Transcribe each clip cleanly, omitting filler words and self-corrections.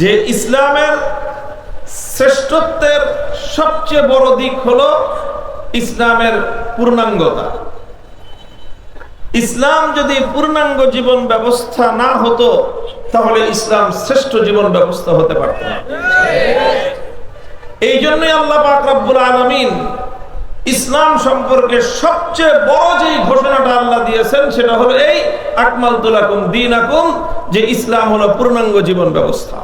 যে ইসলামের শ্রেষ্ঠত্বের সবচেয়ে বড় দিক হলো ইসলামের পূর্ণাঙ্গতা। ইসলাম যদি পূর্ণাঙ্গ জীবন ব্যবস্থা না হতো তাহলে ইসলাম শ্রেষ্ঠ জীবন ব্যবস্থা হতে পারত না। এই জন্যই আল্লাহ পাক রব্বুল আলামিন ইসলাম সম্পর্কে সবচেয়ে বড় যে ঘোষণাটা আল্লাহ দিয়েছেন সেটা হলো এই আকমালতু লাকুম দীনাকুম, যে ইসলাম হলো পূর্ণাঙ্গ জীবন ব্যবস্থা।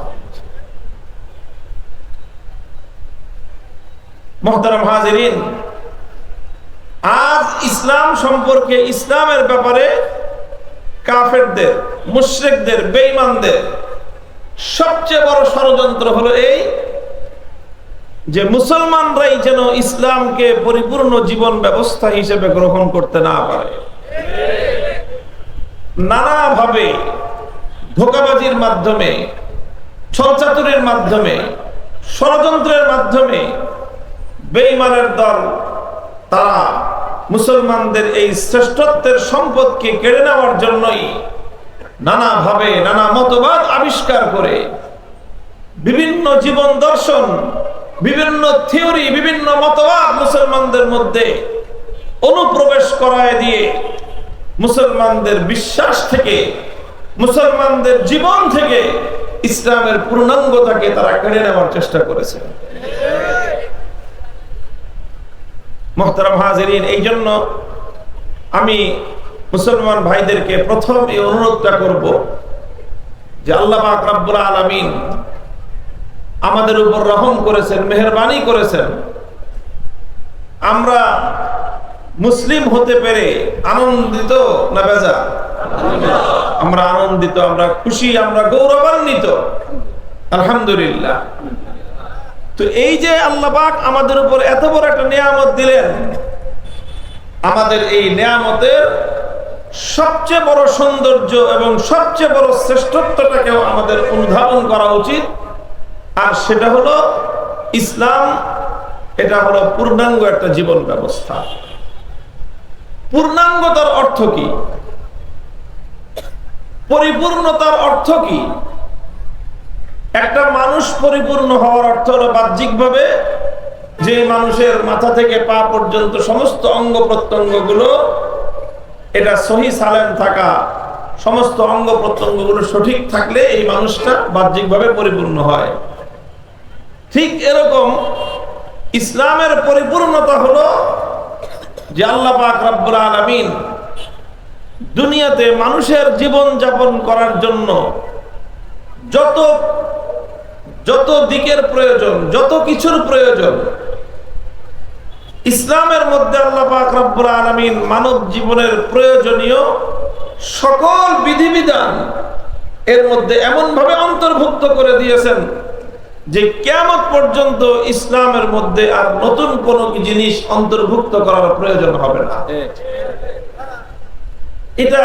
মুহতারাম হাজিরিন, আজ ইসলাম সম্পর্কে, ইসলামের ব্যাপারে কাফেরদের, মুশরিকদের, বেঈমানদের সবচেয়ে বড় ষড়যন্ত্র হলো এই যে মুসলমানরাই যেন ইসলামকে পরিপূর্ণ জীবন ব্যবস্থা হিসেবে গ্রহণ করতে না পারে। নানাভাবে ধোঁকাবাজির মাধ্যমে, ছলচাতুরির মাধ্যমে, ষড়যন্ত্রের মাধ্যমে বেঈমানের দল তারা মুসলমানদের এই শ্রেষ্ঠত্বের সম্পদকে কেড়ে নেওয়ার জন্যই নানাভাবে নানা মতবাদ আবিষ্কার করে বিভিন্ন জীবন দর্শন, বিভিন্ন থিওরি, বিভিন্ন মতবাদ মুসলমানদের মধ্যে অনুপ্রবেশ করায় দিয়ে মুসলমানদের বিশ্বাস থেকে, মুসলমানদের জীবন থেকে ইসলামের পূর্ণাঙ্গতাকে তারা কেড়ে নেওয়ার চেষ্টা করেছে। মুহতারাম হাজিরিন, এই জন্য আমি মুসলমান ভাইদেরকে প্রথম এই অনুরোধটা করব যে আল্লাহ পাক রব্বুল আলামিন আমাদের উপর রহম করেছেন, মেহেরবানি করেছেন। আমরা মুসলিম হতে পেরে আনন্দিত না বেজা? আমরা আনন্দিত, আমরা খুশি, আমরা গৌরবান্বিত, আলহামদুলিল্লাহ। তো এই যে আল্লাহ পাক আমাদের উপর এত বড় একটা নিয়ামত দিলেন, আমাদের এই নিয়ামতের সবচেয়ে বড় সৌন্দর্য এবং সবচেয়ে বড় শ্রেষ্ঠত্বটাকেও আমাদের অনুধাবন করা উচিত। আর সেটা হলো ইসলাম, এটা হলো পূর্ণাঙ্গ একটা জীবন ব্যবস্থা। পূর্ণাঙ্গতার অর্থ কি? পরিপূর্ণতার অর্থ কি? একটা মানুষ পরিপূর্ণ হওয়ার অর্থ হলো বাহ্যিকভাবে যে মানুষের মাথা থেকে পা পর্যন্ত সমস্ত অঙ্গ প্রত্যঙ্গগুলো এটা সহি সালেম থাকা, সমস্ত অঙ্গ প্রত্যঙ্গগুলো সঠিক থাকলে এই মানুষটা বাহ্যিকভাবে পরিপূর্ণ হয়। ঠিক এরকম ইসলামের পরিপূর্ণতা হলো যে আল্লাহ পাক রব্বুল আলামিন দুনিয়াতে মানুষের জীবন যাপন করার জন্য যত দিকের প্রয়োজন, যত কিছুর প্রয়োজন, ইসলামের মধ্যে আল্লাহ পাক রব্বুল আলামিন মানব জীবনের প্রয়োজনীয় সকল বিধিবিধান এর মধ্যে এমন ভাবে অন্তর্ভুক্ত করে দিয়েছেন যে কিয়ামত পর্যন্ত ইসলামের মধ্যে আর নতুন কোনো জিনিস অন্তর্ভুক্ত করার প্রয়োজন হবে না। এটা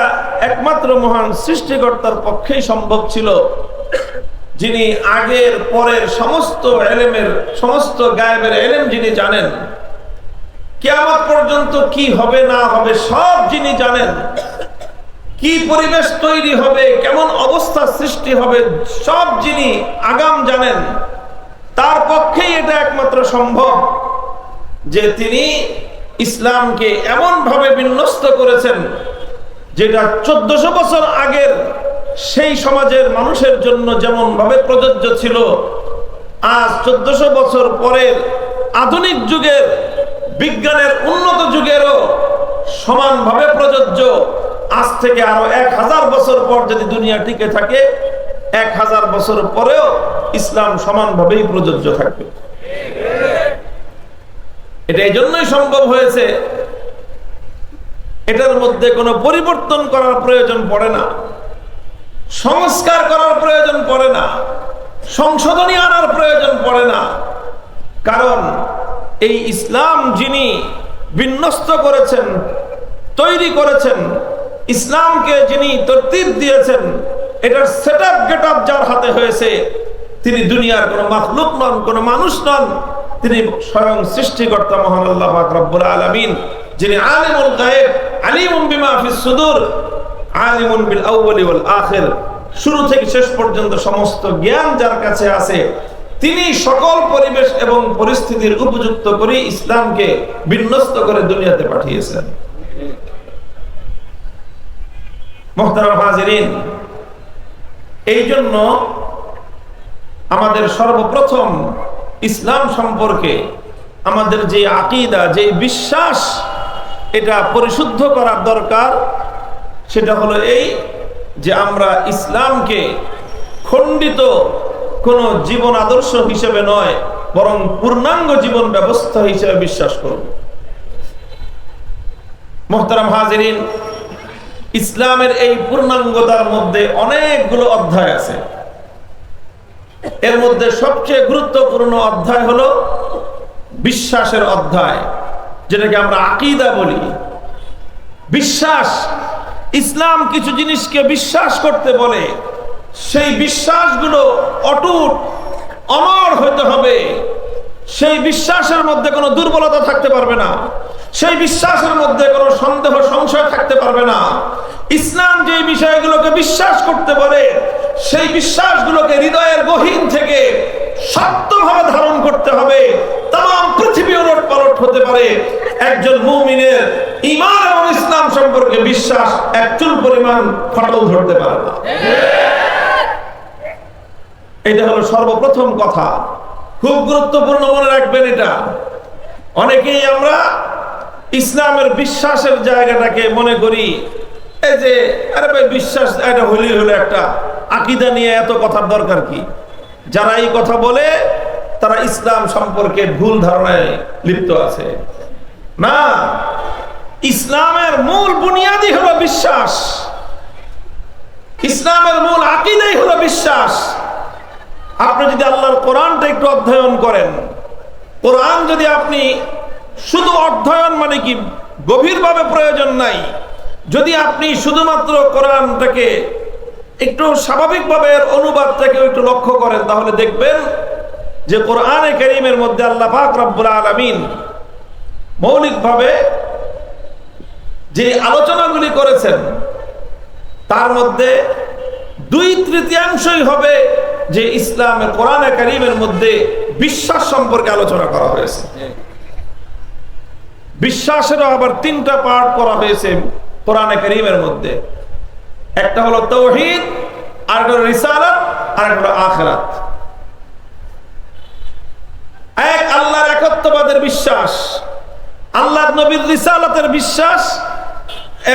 একমাত্র মহান সৃষ্টিকর্তার পক্ষেই সম্ভব ছিল, যিনি আগের পরের সমস্ত এলেমের, সমস্ত গায়েবের এলেম যিনি জানেন। কিয়ামত পর্যন্ত কি হবে না হবে সব যিনি জানেন। কি পরিবেশ তৈরি হবে, কেমন অবস্থা সৃষ্টি হবে সব যিনি আগাম জানেন। তার পক্ষেই এটা একমাত্র সম্ভব যে তিনি ইসলামকে এমন ভাবে বিন্যস্ত করেছেন যেটা 1400 বছর আগের সেই সমাজের মানুষের জন্য যেমন ভাবে প্রযোজ্য ছিল, আজ 1400 বছর পরের আধুনিক যুগের বিজ্ঞানের উন্নত যুগেরও সমানভাবে প্রযোজ্য। আজ থেকে আরো 1000 বছর পর যদি দুনিয়া টিকে থাকে, 1000 বছর পরেও ইসলাম সমানভাবেই প্রযোজ্য থাকবে। এটা এই জন্যই সম্ভব হয়েছে, এটার মধ্যে কোনো পরিবর্তন করার প্রয়োজন পড়ে না, সংস্কার করার প্রয়োজন পড়ে না, সংশোধনী আনার প্রয়োজন পড়ে না। কারণ এই ইসলাম যিনি বিন্যস্ত করেছেন, তৈরি করেছেন, ইসলামকে যিনি তরতিব দিয়েছেন, এটার সেটআপ গেটআপ যার হাতে হয়েছে, তিনি দুনিয়ার কোনো মাখলুক নন, কোনো মানুষ নন, তিনি স্বয়ং সৃষ্টিকর্তা মহান আল্লাহ পাক রব্বুল আলামিন, যিনি আলিমুল গায়ব, আলিমুম বিমা ফিস সুদূর, আলিমুন বিল আউয়ালি ওয়াল আখির, শুরু থেকে শেষ পর্যন্ত সমস্ত জ্ঞান যার কাছে আছে, তিনি সকল পরিবেশ এবং পরিস্থিতির উপযুক্ত করে ইসলামকে বিন্যস্ত করে দুনিয়াতে পাঠিয়েছেন। মুহতারাম হাজিরিন, এই জন্য আমাদের সর্বপ্রথম ইসলাম সম্পর্কে আমাদের যে আকীদা, যে বিশ্বাস, এটা পরিশুদ্ধ করার দরকার। সেটা হলো এই যে আমরা ইসলামকে খণ্ডিত কোন জীবন আদর্শ হিসেবে নয়, বরং পূর্ণাঙ্গ জীবন ব্যবস্থা হিসেবে বিশ্বাস করব। মুহতারাম হাজিরিন, ইসলামের এই পূর্ণাঙ্গতার মধ্যে অনেকগুলো অধ্যায় আছে। এর মধ্যে সবচেয়ে গুরুত্বপূর্ণ অধ্যায় হলো বিশ্বাসের অধ্যায়, যেটাকে আমরা আকীদা বলি। বিশ্বাস, ইসলাম কিছু জিনিসকে বিশ্বাস করতে বলে, সেই বিশ্বাসগুলো অটুট অমর হইতে হবে। সেই বিশ্বাসের মধ্যে কোনো দুর্বলতা থাকতে পারবে না, সেই বিশ্বাসের মধ্যে কোনো সন্দেহ সংশয় থাকতে পারবে না। ইসলাম যে বিষয়গুলোকে বিশ্বাস করতে বলে, সেই বিশ্বাসগুলোকে হৃদয়ের গহীন থেকে শক্তভাবে ধারণ করতে হবে। তাম পৃথিবী ওলট পালট হতে পারে, একজন মুমিনের ঈমান এবং ইসলাম সম্পর্কে বিশ্বাস এক চুল পরিমাণ ফাটল ধরতে পারে না। এটা হলো সর্বপ্রথম কথা, খুব গুরুত্বপূর্ণ, মনে রাখবেন এটা। অনেকেই আমরা ইসলামের বিশ্বাসের জায়গাটাকে মনে করি এই যে আরে ভাই বিশ্বাস এটা হইলেই হলো, একটা আকীদা নিয়ে এত কথার দরকার কি? যারা এই কথা বলে তারা ইসলাম সম্পর্কে ভুল ধারণায় লিপ্ত আছে। না, ইসলামের মূল বুনিয়াদই হলো বিশ্বাস, ইসলামের মূল আকীদাই হলো বিশ্বাস। আপনি যদি আল্লাহর কোরআনটা একটু অধ্যয়ন করেন, কোরআন যদি আপনি শুধু অধ্যয়ন মানে কি গভীরভাবে প্রয়োজন নাই, যদি আপনি শুধুমাত্র কোরআনটাকে একটু স্বাভাবিকভাবে অনুবাদটাকে একটু লক্ষ্য করেন, তাহলে দেখবেন যে কোরআনে কারীমের মধ্যে আল্লাহ পাক রব্বুল আলামিন মৌলিকভাবে যে আলোচনাগুলি করেছেন তার মধ্যে 2/3 হবে যে ইসলামের কোরআনে কারীমের মধ্যে বিশ্বাস সম্পর্কে আলোচনা করা হয়েছে। বিশ্বাসেরও আবার 3টা পার্ট করা হয়েছে কোরআনে কারীমের মধ্যে। একটা হলো তাওহীদ, আরেকটা হলো রিসালাত, আরেকটা হলো আখিরাত। এক আল্লাহর একত্ববাদের বিশ্বাস, আল্লাহর নবীর রিসালাতের বিশ্বাস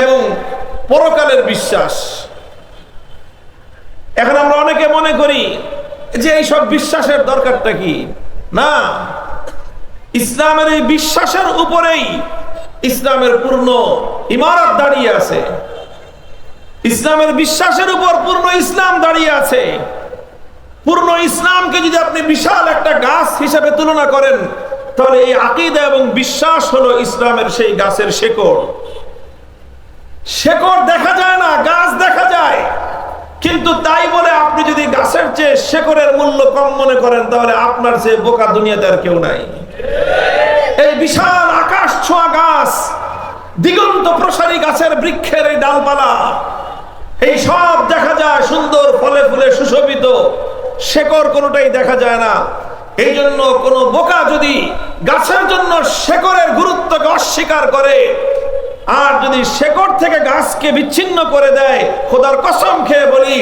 এবং পরকালের বিশ্বাস। এখন আমরা অনেকে মনে করি যে এই সব বিশ্বাসের দরকারটা কি? না, ইসলামের এই বিশ্বাসের উপরেই ইসলামের পূর্ণ ইমারত দাঁড়িয়ে আছে। ইসলামের বিশ্বাসের উপর পূর্ণ ইসলাম দাঁড়িয়ে আছে। পূর্ণ ইসলামকে যদি আপনি বিশাল একটা গাছ হিসেবে তুলনা করেন, তাহলে এই আকীদা এবং বিশ্বাস হলো ইসলামের সেই গাছের শেকড়। শেকড় দেখা যায় না, গাছ দেখা যায়, কিন্তু তাই বলে আপনি যদি গাছের চেয়ে শেকড়ের মূল্য কম মনে করেন, তাহলে আপনার চেয়ে বোকা দুনিয়াতে আর কেউ নাই। এই বিশাল আকাশ ছোঁয়া গাছ, দিগন্ত প্রসারী গাছের বৃক্ষের এই ডালপালা, এই সব দেখা যায় সুন্দর ফলে ফুলে সুশোভিত, শেকড় কোনোটাই দেখা যায় না। এই জন্য কোন বোকা যদি গাছের জন্য শেকড়ের গুরুত্বকে অস্বীকার করে আর যদি শেকড় থেকে গাছকে বিচ্ছিন্ন করে দেয়, খোদার কসম খেয়ে বলি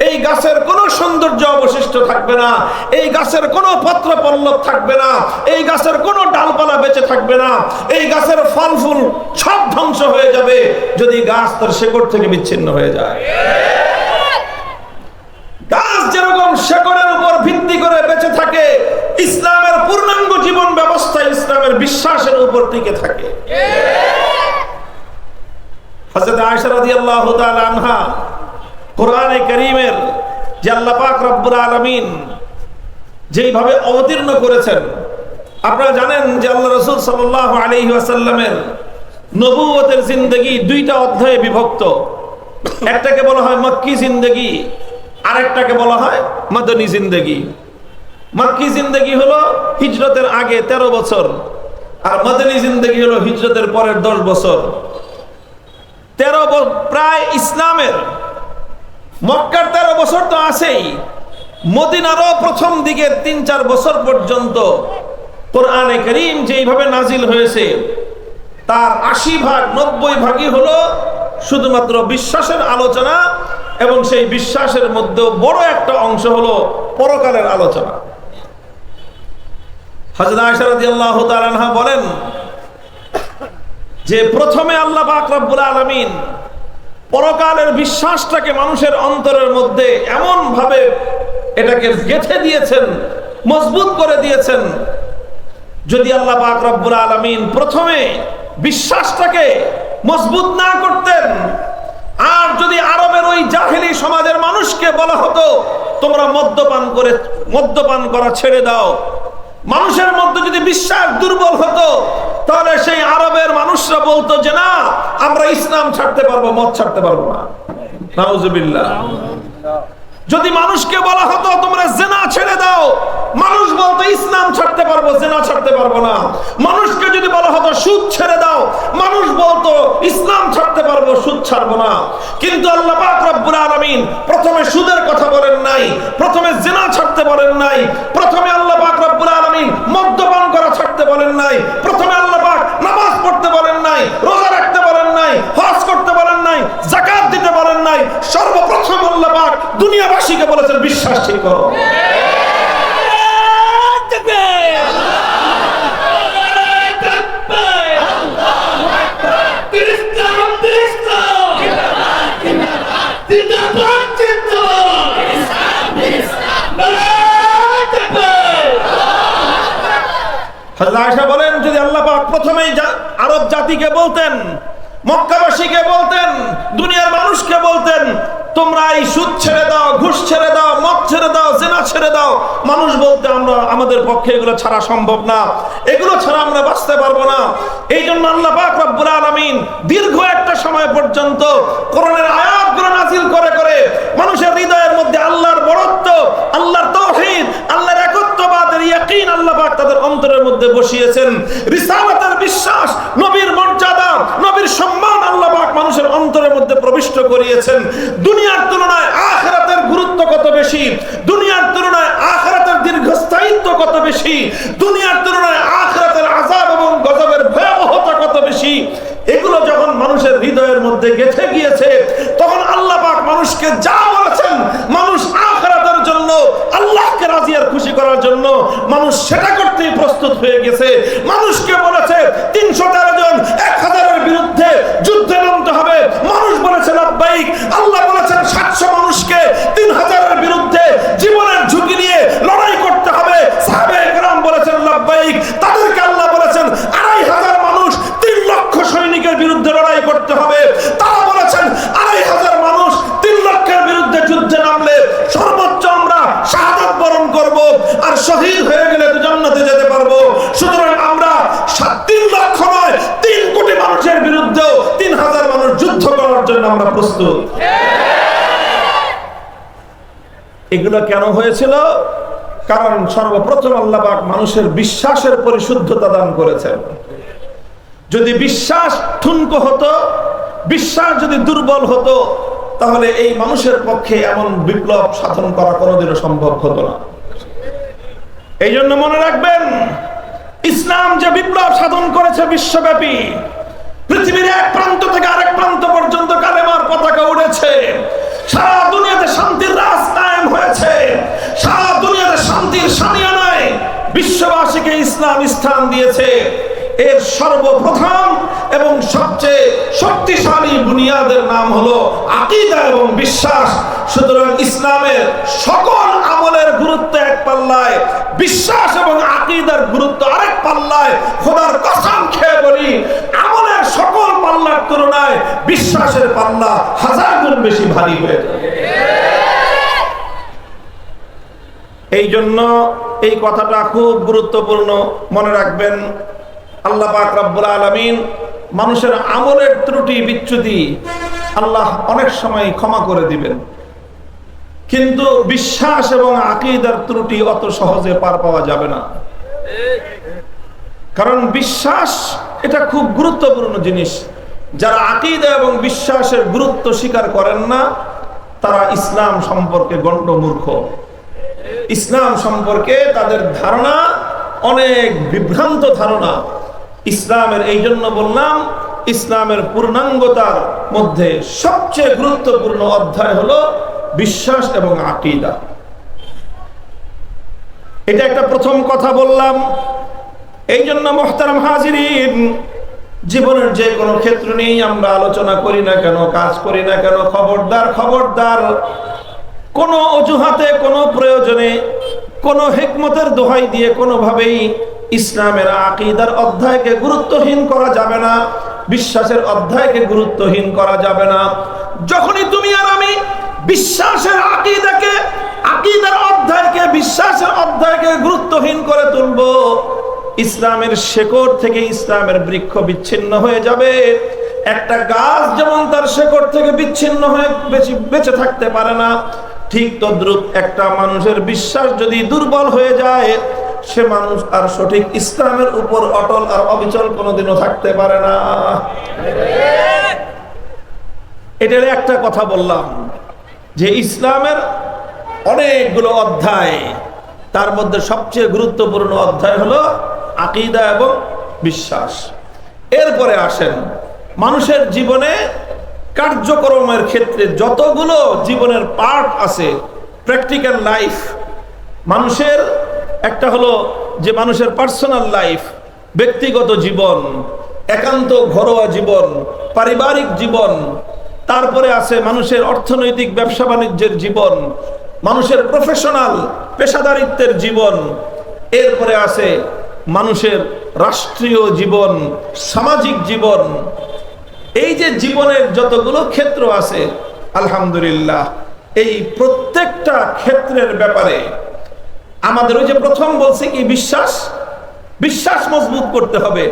এই গাছের কোনো সৌন্দর্য অবশিষ্ট থাকবে না, এই গাছের কোনো পত্র পল্লব থাকবে না, এই গাছের কোনো ডালপালা বেঁচে থাকবে না, এই গাছের ফল ফুল সব ধ্বংস হয়ে যাবে যদি গাছ তার শেকড় থেকে বিচ্ছিন্ন হয়ে যায়। গাছ যেরকম শেকড়ের উপর ভিত্তি করে বেঁচে থাকে, ইসলামের পূর্ণাঙ্গ জীবন ব্যবস্থা ইসলামের বিশ্বাসের উপর টিকে থাকে। হযরত আয়েশা রাদিয়াল্লাহু তাআলা আনহা কোরআনে কারীমের যে আল্লাহ পাক রব্বুল আলামিন যেইভাবে অবতীর্ণ করেছেন, আপনারা জানেন যে আল্লাহ রাসূল সাল্লাল্লাহু আলাইহি ওয়াসাল্লামের নবুয়তের জিন্দেগি 2টা অধ্যায়ে বিভক্ত। একটাকে বলা হয় মক্কি জিন্দেগি, আরেকটাকে বলা হয় মাদানী জিন্দেগি। মক্কি জিন্দেগি হলো হিজরতের আগে 13 বছর, আর মাদানী জিন্দেগি হলো হিজরতের পরের 10 বছর। প্রায় ইসলামের মক্কার 13 বছর তো আছেই, মদিনারও প্রথম দিকের 3-4 বছর পর্যন্ত কোরআনে কারীম যেইভাবে নাজিল হয়েছে তার 80 ভাগ 90 ভাগই হলো শুধুমাত্র বিশ্বাসের আলোচনা, এবং সেই বিশ্বাসের মধ্যে বড় একটা অংশ হলো পরকালের আলোচনা। হযরত আয়েশা রাদিয়াল্লাহু তাআলা আনহা বলেন যে প্রথমে আল্লাহ পাক রব্বুল আলামিন পরকালের বিশ্বাসটাকে মানুষের অন্তরের মধ্যে এমন ভাবে এটাকে গেঁথে দিয়েছেন, মজবুত করে দিয়েছেন। যদি আল্লাহ পাক রব্বুল আলামিন প্রথমে বিশ্বাসটাকে মজবুত না করতেন, আর যদি আরবের ওই জাহেলি সমাজের মানুষকে বলা হতো তোমরা মদ্যপান করা ছেড়ে দাও, মানুষের মধ্যে যদি বিশ্বাস দুর্বল হতো, তাহলে সেই আরবের মানুষরা বলতো যে না, আমরা ইসলাম ছাড়তে পারবো, মদ ছাড়তে পারবো না। নাউজুবিল্লাহ। যদি মানুষকে বলা হতো তোমরা জিনা ছেড়ে দাও, মানুষ বলতো ইসলাম ছাড়তে পারবো, জিনা ছাড়তে পারবো না। মানুষকে যদি বলা হতো সুদ ছেড়ে দাও, মানুষ বলতো ইসলাম ছাড়তে পারবো, সুদ ছাড়বো না। কিন্তু আল্লাহ পাক রব্বুল আলামিন প্রথমে সুদের কথা বলেন নাই, প্রথমে জিনা ছাড়তে বলেন নাই, প্রথমে আল্লাহ পাক রব্বুল আলামিন মদ্যপান করা ছাড়তে বলেন নাই, প্রথমে আল্লাহ পাক নামাজ পড়তে বলেন নাই, রোজা রাখতে বলেন নাই, হজ করতে বলেন নাই, যাকাত দিতে বলেন নাই। সর্বপ্রথম আল্লাহ পাক দুনিয়াবাসীকে বলেছেন বিশ্বাস ঠিক করো। হযরত আয়েশা বলেন যদি আল্লাহ পাক প্রথমেই আরব জাতিকে বলতেন, মক্কাবাসীকে বলতেন, দুনিয়ার মানুষকে বলতেন তোমরা এই সুদ ছেড়ে দাও, ঘুষ ছেড়ে দাও, মদ ছেড়ে দাও, জিনা ছেড়ে দাও, মানুষ বলতে আমাদের পক্ষে এগুলো ছাড়া সম্ভব না, এগুলো ছাড়া আমরা বাঁচতে পারবো না। এই জন্য আল্লাহ পাক রব্বুল আলামিন দীর্ঘ একটা সময় পর্যন্ত কোরআনের আয়াতগুলো নাযিল করে করে মানুষের হৃদয়ের মধ্যে আল্লাহর বড়ত্ব, আল্লাহর তাওহীদ, আল্লাহর একত্ববাদের ইয়াকিন আল্লাহ পাক তাদের অন্তরের মধ্যে বসিয়েছেন। রিসালাতের বিশ্বাস, নবীর মর্যাদা, নবীর সম্মান আল্লাহ পাক মানুষের অন্তরের মধ্যে প্রবিষ্ট করিয়েছেন। দুনিয়ার তুলনায় আখিরাতের গুরুত্ব কত বেশি, দুনিয়ার তুলনায় আখিরাতের দীর্ঘস্থায়িত্ব কত বেশি, দুনিয়ার তুলনায় আখিরাতের আযাব এবং গজবের ভয়াবহতা কত বেশি, এগুলো যখন মানুষের হৃদয়ের মধ্যে গেঁথে গিয়েছে, তখন আল্লাহ পাক মানুষকে যা বলেছেন, মানুষ আখিরাতের জন্য, আল্লাহকে রাজি আর খুশি করার জন্য মানুষ সেটা করতেই প্রস্তুত হয়ে গেছে। মানুষকে বলেছে 313 জন 1000-এর বিরুদ্ধে যুদ্ধে নামতে হবে, মানুষ বলেছে লাব্বাইক। আল্লাহ বলেছেন 700 মানুষকে 3000-এর বিরুদ্ধে জীবনের ঝুঁকি নিয়ে লড়াই করতে হবে, সাহাবায়ে কেরাম বলেছেন লাব্বাইক। তাদেরকে আল্লাহ বলেছেন 2500 মানুষ 3 লক্ষ সৈনিকের বিরুদ্ধে লড়াই করতে হবে, তারা বলেছেন 2500 মানুষ 3 লক্ষের বিরুদ্ধে যুদ্ধে নামলে সর্বোচ্চ আমরা শাহাদাত বরণ করব, আর শহীদ হয়ে গেলে তো জান্নাতে যেতে পারবো। সুতরাং আমরা 3 লক্ষ নয় 3 কোটি মানুষের বিরুদ্ধে 3000 মানুষ যুদ্ধ করার জন্য আমরা প্রস্তুত। এগুলো কেন হয়েছিল? কারণ সর্বপ্রথম আল্লাহ পাক মানুষের বিশ্বাসের পরিশুদ্ধতা দান করেছেন। যদি বিশ্বাস ঠুনকো হতো, বিশ্বাস যদি দুর্বল হতো, তাহলে এই মানুষের পক্ষে এমন বিপ্লব সাধন করা কোনোদিনও সম্ভব হতো না। এই জন্য মনে রাখবেন, ইসলাম যে বিপ্লব সাধন করেছে বিশ্বব্যাপী, পৃথিবীর এক প্রান্ত থেকে আরেক প্রান্ত পর্যন্ত কালেমার পতাকা উড়েছে, সারা দুনিয়াতে শান্তির রাজ কায়েম হয়েছে, সারা দুনিয়াতে শান্তির সামিয়ানায় বিশ্ববাসীকে ইসলাম স্থান দিয়েছে। এর সর্বপ্রথম এবং সবচেয়ে শক্তিশালী বুনিয়াদের নাম হলো আকীদা এবং বিশ্বাস। সুতরাং ইসলামের সকল আমলের গুরুত্ব এক পাল্লায়, বিশ্বাস এবং আকীদার গুরুত্ব আরেক পাল্লায়। খোদার কসম খেয়ে বলি, আমলের সকল পাল্লার তুলনায় বিশ্বাসের পাল্লা 1000 গুণ বেশি ভারী হয়ে যায়। এই জন্য এই কথাটা খুব গুরুত্বপূর্ণ, মনে রাখবেন। আল্লাহ পাক রব্বুল আলামিন মানুষের আমলের ত্রুটি বিচ্যুতি আল্লাহ অনেক সময় ক্ষমা করে দিবেন, কিন্তু বিশ্বাস এবং আকীদার ত্রুটি অত সহজে পার পাওয়া যাবে না। কারণ বিশ্বাস এটা খুব গুরুত্বপূর্ণ জিনিস। যারা আকীদা এবং বিশ্বাসের গুরুত্ব স্বীকার করেন না, তারা ইসলাম সম্পর্কে গণ্ডমূর্খ। ইসলাম সম্পর্কে তাদের ধারণা অনেক বিভ্রান্ত ধারণা। ইসলামের এই জন্য বললাম, ইসলামের পূর্ণাঙ্গতার মধ্যে সবচেয়ে গুরুত্বপূর্ণ অধ্যায় হলো বিশ্বাস এবং আকীদা। এটা একটা প্রথম কথা বললাম। এই জন্য মুহতারাম হাজিরিন, জীবনের যে কোনো ক্ষেত্র নিয়েই আমরা আলোচনা করি না কেন, কাজ করি না কেন, খবরদার খবরদার, কোনো অজুহাতে, কোনো প্রয়োজনে, কোনো হিকমতের দোহাই দিয়ে কোনোভাবেই ইসলামের আকীদার অধ্যায়কে গুরুত্বহীন করা যাবে না, বিশ্বাসের অধ্যায়কে গুরুত্বহীন করা যাবে না। যখনই তুমি আর আমি বিশ্বাসের আকীদাকে, আকীদার অধ্যায়কে, বিশ্বাসের অধ্যায়কে গুরুত্বহীন করে তুলব, ইসলামের শেকড় থেকে ইসলামের বৃক্ষ বিচ্ছিন্ন হয়ে যাবে। একটা গাছ যেমন তার শেকড় থেকে বিচ্ছিন্ন হয়ে বেঁচে থাকতে পারে না, ঠিক তদ্রূপ একটা মানুষের বিশ্বাস যদি দুর্বল হয়ে যায়, সে মানুষ আর সঠিক ইসলামের উপর অটল আর অবিচল কোনোদিনও থাকতে পারে না। এটার একটা কথা বললাম যে ইসলামের অনেকগুলো অধ্যায়, তার মধ্যে সবচেয়ে গুরুত্বপূর্ণ অধ্যায় হলো আকীদা এবং বিশ্বাস। এরপরে আসেন মানুষের জীবনে কার্যক্রমের ক্ষেত্রে যতগুলো জীবনের পার্ট আছে, প্র্যাকটিক্যাল লাইফ, মানুষের একটা হলো যে মানুষের পার্সোনাল লাইফ, ব্যক্তিগত জীবন, একান্ত ঘরোয়া জীবন, পারিবারিক জীবন, তারপরে আছে মানুষের অর্থনৈতিক ব্যবসা বাণিজ্যের জীবন, মানুষের প্রফেশনাল পেশাদারিত্বের জীবন, এরপরে আছে মানুষের রাষ্ট্রীয় জীবন, সামাজিক জীবন। এই যে জীবনের যতগুলো ক্ষেত্র আছে, আলহামদুলিল্লাহ, এই প্রত্যেকটা ক্ষেত্রের ব্যাপারে আমাদের ওই যে প্রথম বলছি কি বিশ্বাস, বিশ্বাস মজবুত করতে হবে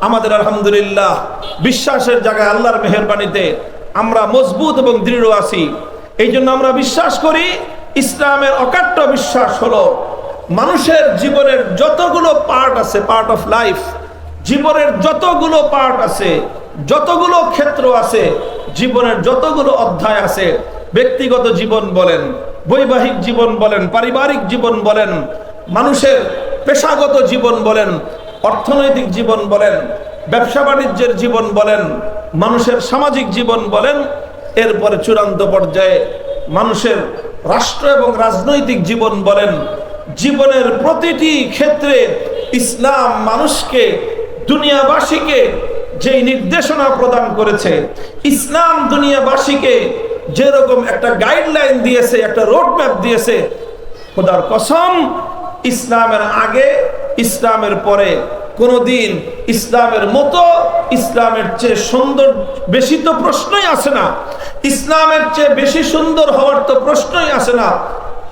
আমাদের। আলহামদুলিল্লাহ, বিশ্বাসের জায়গায় আল্লাহর মেহেরবানিতে আমরা মজবুত এবং দৃঢ় আছি। এই জন্য আমরা বিশ্বাস করি, ইসলামের অকাট্য বিশ্বাস হলো মানুষের জীবনের যতগুলো পার্ট আছে, পার্ট অফ লাইফ, জীবনের যতগুলো পার্ট আছে, যতগুলো ক্ষেত্র আছে, জীবনের যতগুলো অধ্যায় আছে, ব্যক্তিগত জীবন বলেন, বৈবাহিক জীবন বলেন, পারিবারিক জীবন বলেন, মানুষের পেশাগত জীবন বলেন, অর্থনৈতিক জীবন বলেন, ব্যবসা বাণিজ্যের জীবন বলেন, মানুষের সামাজিক জীবন বলেন, এরপরে চূড়ান্ত পর্যায়ে মানুষের রাষ্ট্র এবং রাজনৈতিক জীবন বলেন, জীবনের প্রতিটি ক্ষেত্রে ইসলাম মানুষকে, দুনিয়াবাসীকে যেই নির্দেশনা প্রদান করেছে, ইসলাম দুনিয়াবাসীকে যেরকম একটা গাইডলাইন দিয়েছে, একটা রোডম্যাপ দিয়েছে, খোদার কসম ইসলামের আগে, ইসলামের পরে কোনদিন ইসলামের মতো, ইসলামের চেয়ে সুন্দর বেশি তো প্রশ্নই আসে না, ইসলামের চেয়ে বেশি সুন্দর হওয়ার তো প্রশ্নই আসে না।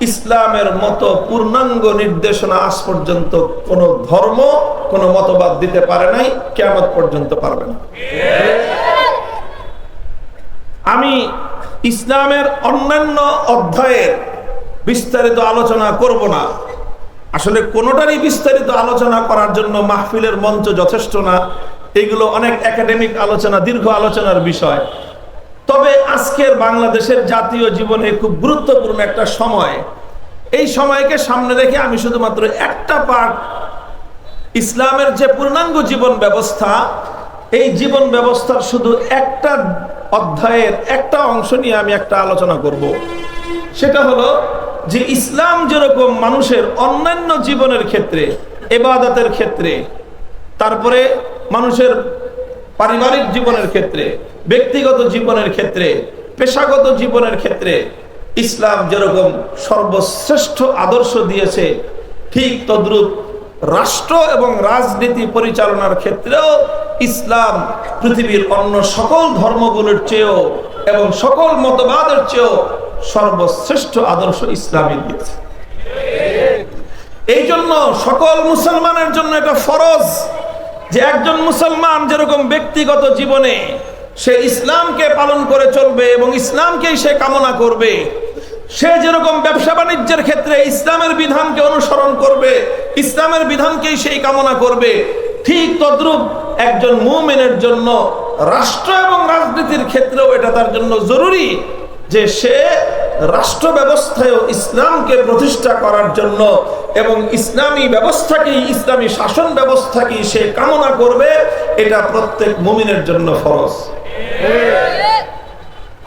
ইসলামের মতো পূর্ণাঙ্গ নির্দেশনা আজ পর্যন্ত কোন ধর্ম, কোন মতবাদ দিতে পারে নাই, কিয়ামত পর্যন্ত পারবে না। আমি ইসলামের অন্যান্য অধ্যায়ের বিস্তারিত আলোচনা করব না, আসলে কোনোটারই বিস্তারিত আলোচনা করার জন্য মাহফিলের মঞ্চ যথেষ্ট না, এগুলো অনেক একাডেমিক আলোচনা, দীর্ঘ আলোচনার বিষয়। তবে আজকের বাংলাদেশের জাতীয় জীবনে খুব গুরুত্বপূর্ণ একটা সময়, এই সময়কে সামনে রেখে আমি শুধুমাত্র একটা পার্ট, ইসলামের যে পূর্ণাঙ্গ জীবন ব্যবস্থা, এই জীবন ব্যবস্থার শুধু একটা অধ্যায়ের একটা অংশ নিয়ে আমি একটা আলোচনা করব। সেটা হলো যে ইসলাম যেরকম মানুষের অন্যান্য জীবনের ক্ষেত্রে, ইবাদতের ক্ষেত্রে, তারপরে মানুষের পারিবারিক জীবনের ক্ষেত্রে, ব্যক্তিগত জীবনের ক্ষেত্রে, পেশাগত জীবনের ক্ষেত্রে ইসলাম যেরকম সর্বশ্রেষ্ঠ আদর্শ দিয়েছে, ঠিক তদ্রূপ রাষ্ট্র এবং রাজনীতি পরিচালনার ক্ষেত্রেও ইসলাম পৃথিবীর অন্য সকল ধর্মগুলোর চেয়েও এবং সকল মতবাদের চেয়েও সর্বশ্রেষ্ঠ আদর্শ ইসলামই দিয়েছে। এই জন্য সকল মুসলমানের জন্য এটা ফরজ যে একজন মুসলমান যেরকম ব্যক্তিগত জীবনে সে ইসলামকে পালন করে চলবে এবং ইসলামকেই সে কামনা করবে, সে যেরকম ব্যবসা বাণিজ্যের ক্ষেত্রে ইসলামের বিধানকে অনুসরণ করবে, ইসলামের বিধানকেই সেই কামনা করবে, ঠিক তদ্রূপ একজন মুমিনের জন্য রাষ্ট্র এবং রাজনীতির ক্ষেত্রেও এটা তার জন্য জরুরি যে সে রাষ্ট্র ব্যবস্থায়ও ইসলামকে প্রতিষ্ঠা করার জন্য এবং ইসলামী ব্যবস্থাকেই, ইসলামী শাসন ব্যবস্থাকেই সে কামনা করবে, এটা প্রত্যেক মুমিনের জন্য ফরজ।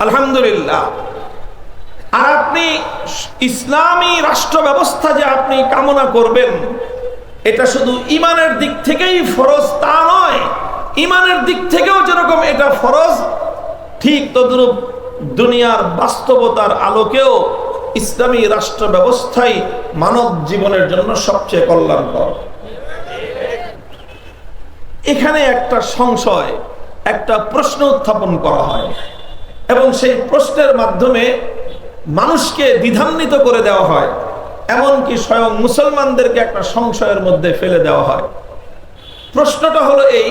আলহামদুলিল্লাহ। আর আপনি ইসলামী রাষ্ট্র ব্যবস্থা যে আপনি কামনা করবেন, এটা শুধু ইমানের দিক থেকেই ফরজ তা নয়, ইমানের দিক থেকেও যেরকম এটা ফরজ, ঠিক তদ্রূপ দুনিয়ার বাস্তবতার আলোকেও ইসলামী রাষ্ট্র ব্যবস্থাই মানব জীবনের জন্য সবচেয়ে কল্যাণকর। এখানে একটা সংশয়, একটা প্রশ্ন উত্থাপন করা হয় এবং সেই প্রশ্নের মাধ্যমে মানুষকে দ্বিধান্বিত করে দেওয়া হয়, এমনকি স্বয়ং মুসলমানদেরকে একটা সংশয়ের মধ্যে ফেলে দেওয়া হয়। প্রশ্নটা হলো এই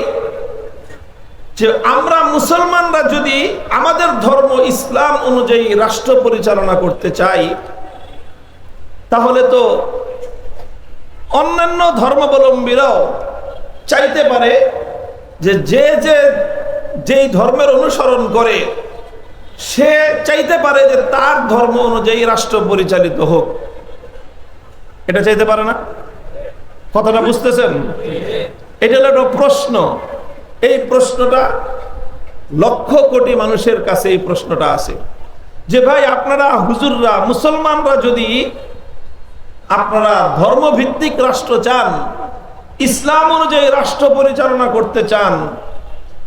যে আমরা মুসলমানরা যদি আমাদের ধর্ম ইসলাম অনুযায়ী রাষ্ট্র পরিচালনা করতে চাই, তাহলে তো অন্যান্য ধর্মাবলম্বীরাও চাইতে পারে যে যেই ধর্মের অনুসরণ করে সে চাইতে পারে যে তার ধর্ম অনুযায়ী রাষ্ট্র পরিচালিত হোক। এটা চাইতে পারে না? কথাটা বুঝতেছেন? এটা হলো একটা প্রশ্ন। এই প্রশ্নটা লক্ষ কোটি মানুষের কাছে এই প্রশ্নটা আছে যে ভাই, আপনারা হুজুররা, মুসলমানরা যদি আপনারা ধর্মভিত্তিক রাষ্ট্র চান, ইসলাম অনুযায়ী রাষ্ট্র পরিচালনা করতে চান,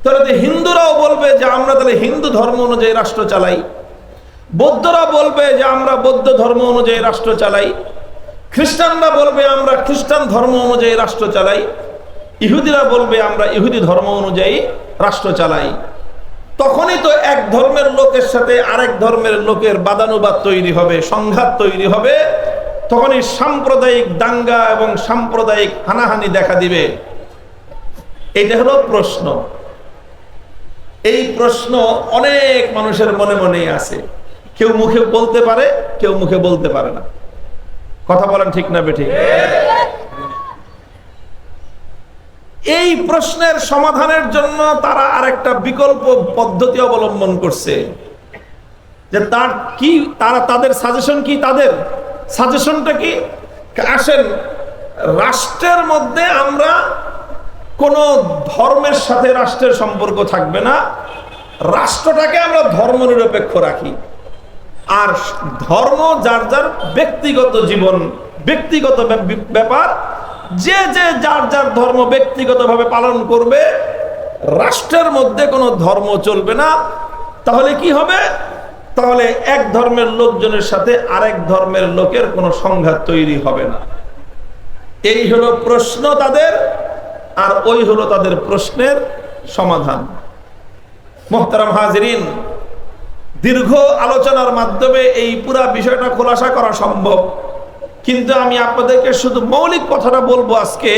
তাহলে হিন্দুরাও বলবে যে আমরা তাহলে হিন্দু ধর্ম অনুযায়ী রাষ্ট্র চালাই, বৌদ্ধরা বলবে যে আমরা বৌদ্ধ ধর্ম অনুযায়ী রাষ্ট্র চালাই, খ্রিস্টানরা বলবে আমরা খ্রিস্টান ধর্ম অনুযায়ী রাষ্ট্র চালাই, ইহুদিরা বলবে আমরা ইহুদি ধর্ম অনুযায়ী রাষ্ট্র চালাই। তখনই তো এক ধর্মের লোকের সাথে আরেক ধর্মের লোকের বাদানুবাদ তৈরি হবে, সংঘাত তৈরি হবে, তখনই সাম্প্রদায়িক দাঙ্গা এবং সাম্প্রদায়িক হানাহানি দেখা দিবে। এটা হলো প্রশ্ন। এই প্রশ্ন অনেক মানুষের মনে মনেই আছে, কেউ মুখে বলতে পারে, কেউ মুখে বলতে পারে না। কথা বলেন ঠিক না বেঠিক? এই প্রশ্নের সমাধানের জন্য তারা আরেকটা বিকল্প পদ্ধতি অবলম্বন করছে, যে তাদের সাজেশন কি? তাদের সাজেশনটা কি? আসেন, রাষ্ট্রের মধ্যে আমরা কোন ধর্মের সাথে রাষ্ট্রের সম্পর্ক থাকবে না, রাষ্ট্রটাকে আমরা ধর্মনিরপেক্ষ রাখি, আর ধর্ম যার যার ব্যক্তিগত জীবন, ব্যক্তিগত ব্যাপার, যে যার যার ধর্ম ব্যক্তিগতভাবে পালন করবে, রাষ্ট্রের মধ্যে কোনো ধর্ম চলবে না। তাহলে কি হবে? তাহলে এক ধর্মের লোকজনের সাথে আরেক ধর্মের লোকের কোনো সংঘাত তৈরি হবে না। এই হলো প্রশ্ন তাদের, আর ওই হলো তাদের প্রশ্নের সমাধান। মুহতারাম হাজিরিন, দীর্ঘ আলোচনার মাধ্যমে এই পুরা বিষয়টা খোলাসা করা সম্ভব, কিন্তু আমি আপনাদেরকে শুধু মৌলিক কথাটা বলবো আজকে।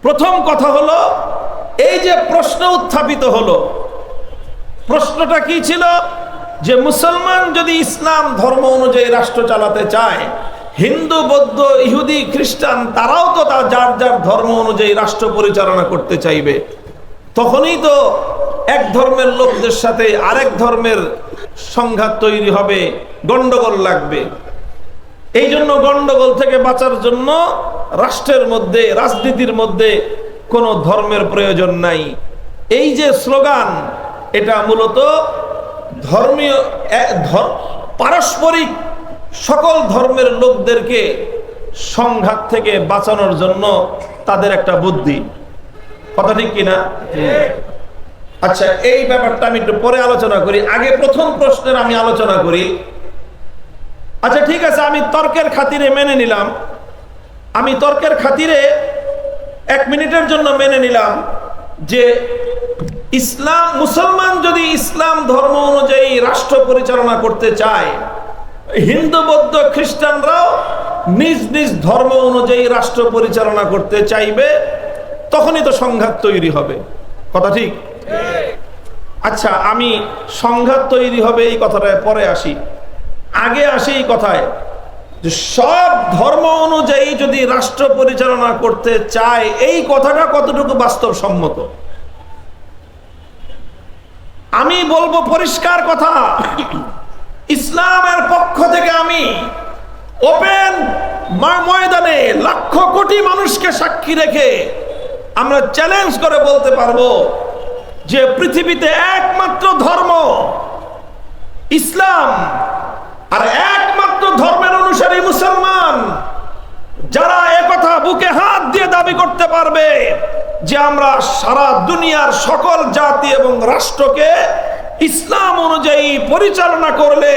প্রথম কথা হলো, এই যে প্রশ্ন উত্থাপিত হলো, প্রশ্নটা কি ছিল? যে মুসলমান যদি ইসলাম ধর্ম অনুযায়ী রাষ্ট্র চালাতে চায়, হিন্দু, বৌদ্ধ, ইহুদি, খ্রিস্টান তারাও তো যার যার ধর্ম অনুযায়ী রাষ্ট্র পরিচালনা করতে চাইবে, তখনই তো এক ধর্মের লোকদের সাথে আরেক ধর্মের সংঘাত তৈরি হবে, গন্ডগোল লাগবে। এই জন্য গন্ডগোল থেকে বাঁচার জন্য রাষ্ট্রের মধ্যে, রাজনীতির মধ্যে কোনো ধর্মের প্রয়োজন নাই। এই যে স্লোগান, এটা মূলত ধর্মীয় পারস্পরিক সকল ধর্মের লোকদেরকে সংঘাত থেকে বাঁচানোর জন্য তাদের একটা বুদ্ধি। কথা ঠিক কিনা? আচ্ছা, এই ব্যাপারটা আমি একটু পরে আলোচনা করি, আগে প্রথম প্রশ্নের আমি আলোচনা করি। আচ্ছা ঠিক আছে, আমি তর্কের খাতিরে মেনে নিলাম, আমি তর্কের খাতিরে 1 মিনিটের জন্য মেনে নিলাম যে ইসলাম, মুসলমান যদি ইসলাম ধর্ম অনুযায়ী রাষ্ট্র পরিচালনা করতে চায়, হিন্দু, বৌদ্ধ, খ্রিস্টানরাও নিজ নিজ ধর্ম অনুযায়ী রাষ্ট্র পরিচালনা করতে চাইবে, তখনই তো সংঘাত তৈরি হবে। কথা ঠিক? আচ্ছা, আমি সংঘাত তৈরি হবে এই কথাটা পরে আসি, আগে আসি এই কথায় যে সব ধর্ম অনুযায়ী যদি রাষ্ট্র পরিচালনা করতে চায়, এই কথাটা কতটুকু বাস্তবসম্মত। আমি বলবো পরিষ্কার কথা, ইসলামের পক্ষ থেকে আমি ওপেন ময়দানে লক্ষ কোটি মানুষকে সাক্ষী রেখে আমরা চ্যালেঞ্জ করে বলতে পারবো যে পৃথিবীতে একমাত্র ধর্ম ইসলাম, আর একমাত্র ধর্মের অনুসারী মুসলমান। যারা একথা বুকে হাত দিয়ে দাবি করতে পারবে যে আমরা সারা দুনিয়ার সকল জাতি এবং রাষ্ট্রকে ইসলাম অনুযায়ী পরিচালনা করলে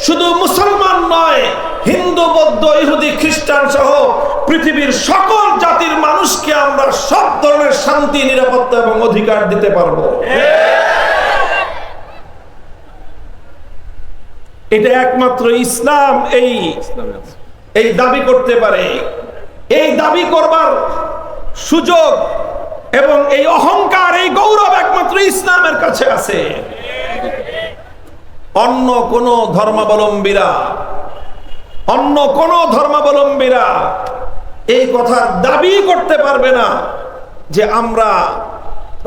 শুধু মুসলমান নয়, হিন্দু, বৌদ্ধ, ইহুদি, খ্রিস্টান সহ পৃথিবীর সকল জাতির মানুষকে আমরা সব ধরনের শান্তি, নিরাপত্তা এবং অধিকার দিতে পারবো। এটা একমাত্র ইসলাম এই দাবি করতে পারে। এই দাবি করবার সুযোগ এবং এই অহংকার, এই গৌরব একমাত্র ইসলামের কাছে আছে। অন্য কোন ধর্মাবলম্বীরা এই কথার দাবি করতে পারবে না যে আমরা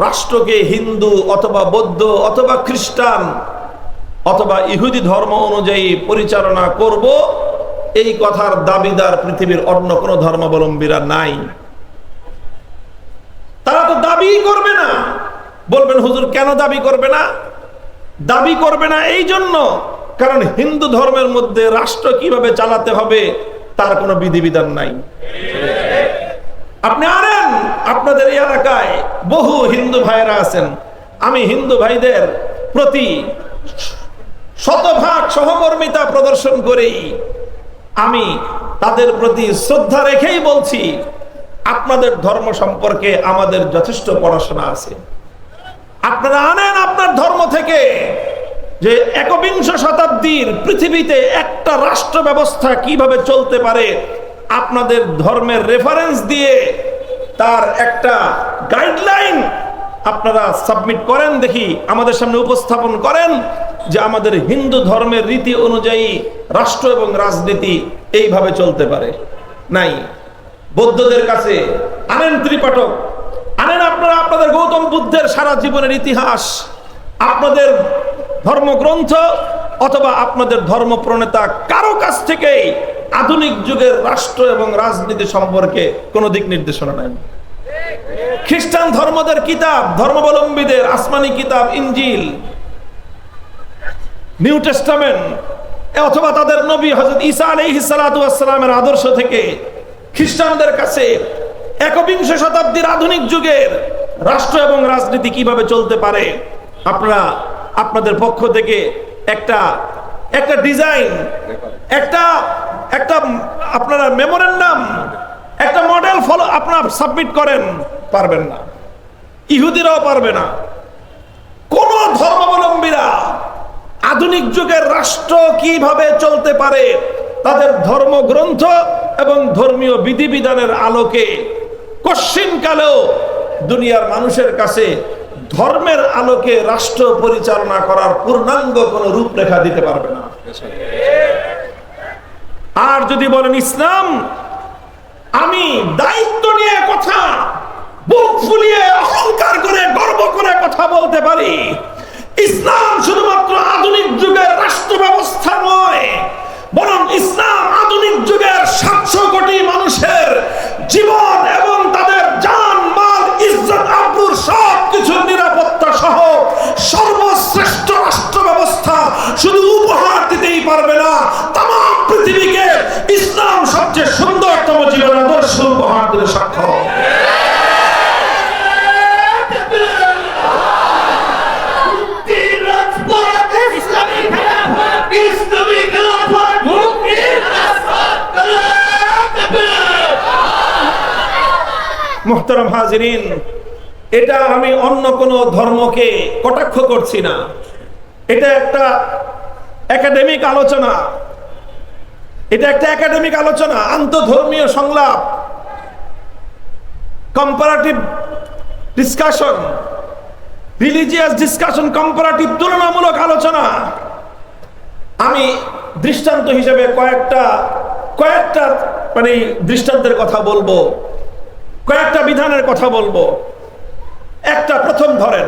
রাষ্ট্রকে হিন্দু অথবা বৌদ্ধ অথবা খ্রিস্টান অথবা ইহুদি ধর্ম অনুযায়ী পরিচালনা করব। এই কথার দাবিদার পৃথিবীর অন্য কোন ধর্মাবলম্বীরা নাই। তারা তো দাবি করবে না। বলবেন হুজুর কেন দাবি করবে না? দাবি করবে না এই জন্য কারণ হিন্দু ধর্মের মধ্যে রাষ্ট্র কিভাবে চালাতে হবে তার কোনো বিধিবিধান নাই। আপনি আনেন, আপনাদের এই এলাকায় বহু হিন্দু ভাইরা আছেন, আমি হিন্দু ভাইদের প্রতি শতভাগ সহমর্মিতা প্রদর্শন করি। আমি তাদের প্রতি শ্রদ্ধা রেখেই বলছি, আপনাদের ধর্ম সম্পর্কে আমাদের যথেষ্ট পড়াশোনা আছে। আপনারা আনেন আপনার ধর্ম থেকে যে একবিংশ শতাব্দীর পৃথিবীতে একটা রাষ্ট্র ব্যবস্থা কিভাবে চলতে পারে, আপনাদের ধর্মের রেফারেন্স দিয়ে তার একটা গাইডলাইন আপনারা সাবমিট করেন, দেখি আমাদের সামনে উপস্থাপন করেন যে আমাদের হিন্দু ধর্মের রীতি অনুযায়ী রাষ্ট্র এবং রাজনীতি এইভাবে চলতে পারে। নাই। বৌদ্ধদের কাছে আনেন ত্রিপাঠক, আনেন আপনারা আপনাদের গৌতম বুদ্ধের সারা জীবনের ইতিহাস, আপনাদের ধর্মগ্রন্থ অথবা আপনাদের ধর্ম প্রণেতা কারো কাছ থেকে আধুনিক যুগের রাষ্ট্র এবং রাজনীতি সম্পর্কে কোনো দিক নির্দেশনা নেন। খ্রিস্টান ধর্মদের কিতাব, ধর্মাবলম্বীদের আসমানি কিতাব ইনজিল, নিউ টেস্টামেন্ট অথবা তাদের নবী হযরত ঈসা আলাইহিস সালাতু ওয়াস সালামের আদর্শ থেকে খ্রিস্টানদের কাছে একবিংশ শতাব্দীর আধুনিক যুগের রাষ্ট্র এবং রাজনীতি কিভাবে চলতে পারে আপনারা আপনাদের পক্ষ থেকে একটা ডিজাইন, একটা আপনারা মেমোরেন্ডাম, একটা মডেল ফলো আপনারা সাবমিট করেন। পারবেন না, ইহুদিরাও পারবে না। কোন ধর্মাবলম্বীরা আধুনিক যুগের রাষ্ট্র কিভাবে চলতে পারে তাদের ধর্মগ্রন্থ এবং ধর্মীয় বিধিবিধানের আলোকে কশ্চিনকালেও দুনিয়ার মানুষের কাছে ধর্মের আলোকে রাষ্ট্র পরিচালনা করার পূর্ণাঙ্গ কোন রূপরেখা দিতে পারবে না। আর যদি বলেন ইসলাম, আমি দায়িত্ব নিয়ে কথা, বুক ফুলিয়ে অহংকার করে গর্ব করে কথা বলতে পারি, ইসলাম শুধুমাত্র আধুনিক যুগের রাষ্ট্র ব্যবস্থা নয়, বরং ইসলাম আধুনিক যুগের 700 কোটি মানুষের জীবন এবং তাদের জান, মাল, ইজ্জত, আবরুর সবকিছু নিরাপত্তা সহ সর্বশ্রেষ্ঠ রাষ্ট্র ব্যবস্থা শুধু উপহার দিতেই পারবে না, তাম পৃথিবীকে ইসলাম সবচেয়ে সুন্দরতম জীবন আদর্শ উপহার দিতে সক্ষম। মুহতারাম হাজিরিন, এটা আমি অন্য কোন ধর্মকে কটাক্ষ করছি না, এটা একটা একাডেমিক আলোচনা, আন্তঃধর্মীয় সংলাপ, comparative discussion, religious discussion, comparative তুলনামূলক আলোচনা। আমি দৃষ্টান্ত হিসেবে কয়েকটা মানে দৃষ্টান্তের কথা বলবো, কয়েকটা বিধানের কথা বলবো। একটা প্রথম ধরেন,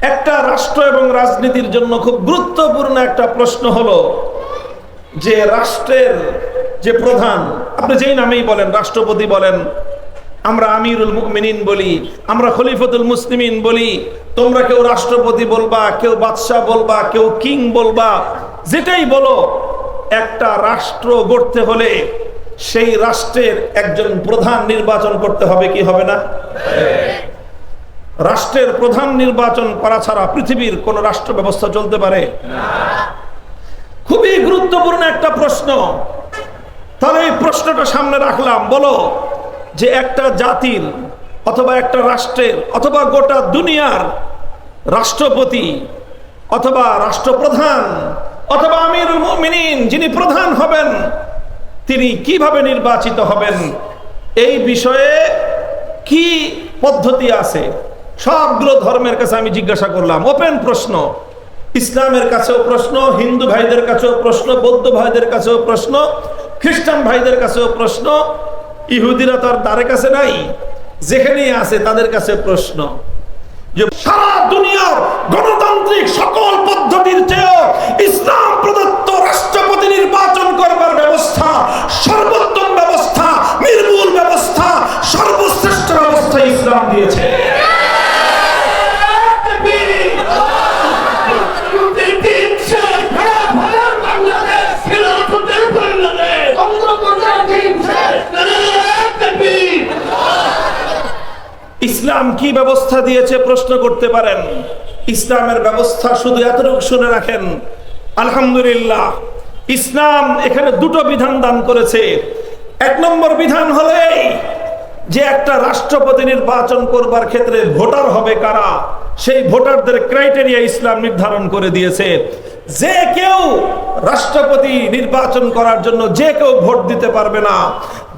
একটা রাষ্ট্র এবং রাজনীতির জন্য খুব গুরুত্বপূর্ণ একটা প্রশ্ন হলো যে রাষ্ট্রের যে প্রধান, আপনি যেই নামেই বলেন, রাষ্ট্রপতি বলেন, আমরা আমিরুল মুমিনিন বলি, আমরা খলিফাতুল মুসলিমিন বলি, তোমরা কেউ রাষ্ট্রপতি বলবা, কেউ বাদশাহ বলবা, কেউ কিং বলবা, যেটাই বলো, একটা রাষ্ট্র গড়তে হলে সেই রাষ্ট্রের একজন প্রধান নির্বাচন করতে হবে, কি হবে না? রাষ্ট্রের প্রধান নির্বাচন করা ছাড়া পৃথিবীর কোন রাষ্ট্র ব্যবস্থা চলতে পারে না। খুবই গুরুত্বপূর্ণ একটা প্রশ্ন। তাহলে এই প্রশ্নটা সামনে রাখলাম, বলো যে একটা জাতির অথবা একটা রাষ্ট্রের অথবা গোটা দুনিয়ার রাষ্ট্রপতি অথবা রাষ্ট্রপ্রধান অথবা আমিরুল মুমিনিন যিনি প্রধান হবেন, তিনি কিভাবে নির্বাচিত হবেন, এই বিষয়ে কি পদ্ধতি আছে? সবগুলো ধর্মের কাছে আমি জিজ্ঞাসা করলাম, ওপেন প্রশ্ন। ইসলামের কাছেও প্রশ্ন, হিন্দু ভাইদের কাছেও প্রশ্ন, বৌদ্ধ ভাইদের কাছেও প্রশ্ন, খ্রিস্টান ভাইদের কাছেও প্রশ্ন, ইহুদিরা তার দ্বারে কাছে নাই, যেখানেই আছে তাদের কাছে প্রশ্ন যে সারা দুনিয়ার গণতান্ত্রিক সকল পদ্ধতির চেয়েও ইসলাম প্রদত্ত রাষ্ট্রপতি নির্বাচন করবার ব্যবস্থা সর্বোত্তম ব্যবস্থা, নির্ভুল ব্যবস্থা, সর্বশ্রেষ্ঠ ব্যবস্থা ইসলাম দিয়েছে। ইসলাম কি ব্যবস্থা দিয়েছে প্রশ্ন করতে পারেন। ইসলামের ব্যবস্থা শুধু এতটুকু শুনে রাখেন, আলহামদুলিল্লাহ ইসলাম এখানে দুটো বিধান দান করেছে। এক নম্বর বিধান হলো এই যে একটা রাষ্ট্রপতি নির্বাচন করবার ক্ষেত্রে ভোটার হবে কারা, সেই ভোটারদের ক্রাইটেরিয়া ইসলাম নির্ধারণ করে দিয়েছে। যে কেউ রাষ্ট্রপতি নির্বাচন করার জন্য যে কেউ ভোট দিতে পারবে না,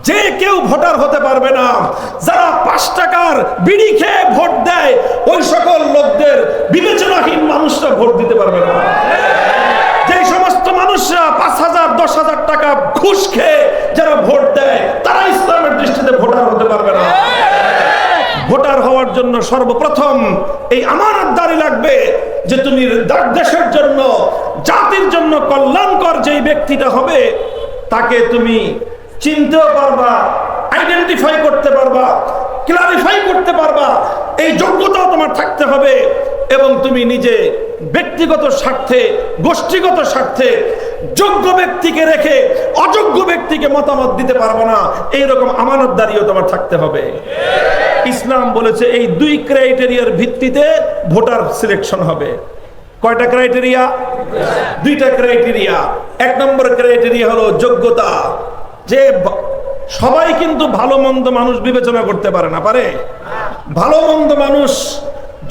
যে কেউ ভোটার হতে পারবে না। যারা 5 টাকার বিড়ি খেয়ে ভোট দেয়, ওই সকল লোকদের বিবেচনাহীন মানুষরা ভোট দিতে পারবে না। যে সমস্ত মানুষরা 5,000 10,000 টাকা ঘুষ খেয়ে যারা ভোট দেয়, তারা ইসলামের দৃষ্টিতে ভোটার হতে পারবে না। ভোটার হওয়ার জন্য সর্বপ্রথম এই আমানতদারি লাগবে যে তুমি দেশের জন্য, জাতির জন্য কল্যাণকর যেই ব্যক্তিটা হবে তাকে তুমি চিনতেও পারবা, আইডেন্টিফাই করতে পারবা, ক্লারিফাই করতে পারবা, এই যোগ্যতাও তোমার থাকতে হবে। এবং তুমি নিজে ব্যক্তিগত স্বার্থে, গোষ্ঠীগত স্বার্থে যোগ্য ব্যক্তিকে রেখে অযোগ্য ব্যক্তিকে মতামত দিতে পারবো না, এইরকম আমানতদারিও তোমার থাকতে হবে। ইসলাম বলেছে এই 2 ক্রাইটেরিয়ার ভিত্তিতে ভোটার সিলেকশন হবে। কয়টা ক্রাইটেরিয়া? 2টা ক্রাইটেরিয়া। 1 নম্বর ক্রাইটেরিয়া হলো যোগ্যতা, যে সবাই কিন্তু ভালো মন্দ মানুষ বিবেচনা করতে পারে না, পারে? ভালো মন্দ মানুষ,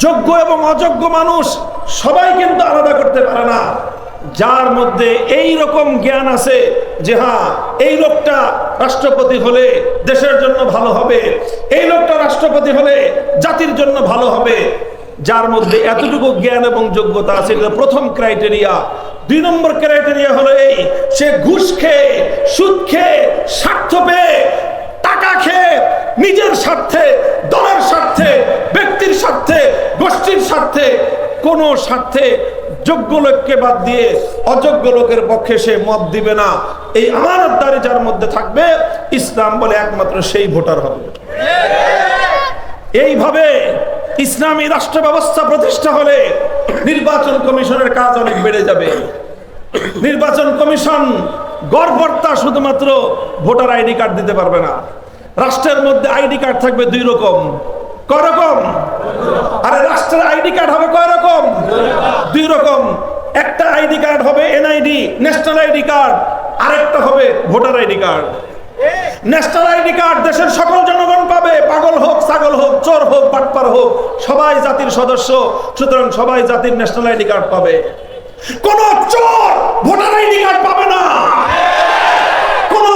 যোগ্য এবং অযোগ্য মানুষ সবাই কিন্তু আলাদা করতে পারে না। যার মধ্যে এই রকম জ্ঞান আছে যে হ্যাঁ এই লোকটা রাষ্ট্রপতি হলে দেশের জন্য ভালো হবে, এই লোকটা রাষ্ট্রপতি হলে জাতির জন্য ভালো হবে, যার মধ্যে এতটুকু জ্ঞান এবং যোগ্যতা আছে, এটা প্রথম ক্রাইটেরিয়া। 2 নম্বর ক্রাইটেরিয়া হলো এই, সে ঘুষ খেয়ে, সুদ খেয়ে, স্বার্থ পেয়ে, টাকা খেয়ে, নিজের স্বার্থে, দলের স্বার্থে, ব্যক্তির স্বার্থে, গোষ্ঠীর স্বার্থে, কোন স্বার্থে যোগ্য লোককে বাদ দিয়ে অযোগ্য লোকের পক্ষে সে মত দিবে না। এই আমানতদারি যার মধ্যে থাকবে, ইসলাম বলে একমাত্র সেই ভোটার হবে। এইভাবে ইসলামী রাষ্ট্র ব্যবস্থা প্রতিষ্ঠা হলে নির্বাচন কমিশনের কাজ অনেক বেড়ে যাবে। নির্বাচন কমিশন গড়পড়তা শুধুমাত্র ভোটার আইডি কার্ড দিতে পারবে না। রাষ্ট্রের মধ্যে আইডি কার্ড থাকবে 2 রকম। কয় রকম? আরে রাষ্ট্রের আইডি কার্ড হবে কয় রকম? 2 রকম। একটা আইডি কার্ড হবে এনআইডি, ন্যাশনাল আইডি কার্ড, আরেকটা হবে voter ID card. National ID card দেশের সকল জনগণ পাবে, পাগল হোক, ছাগল হোক, চোর হোক, বাটপার হোক, সবাই জাতির সদস্য, সুতরাং সবাই জাতির ন্যাশনাল আইডি কার্ড পাবে। কোন চোর ভোটার আইডি কার্ড পাবে না, কোন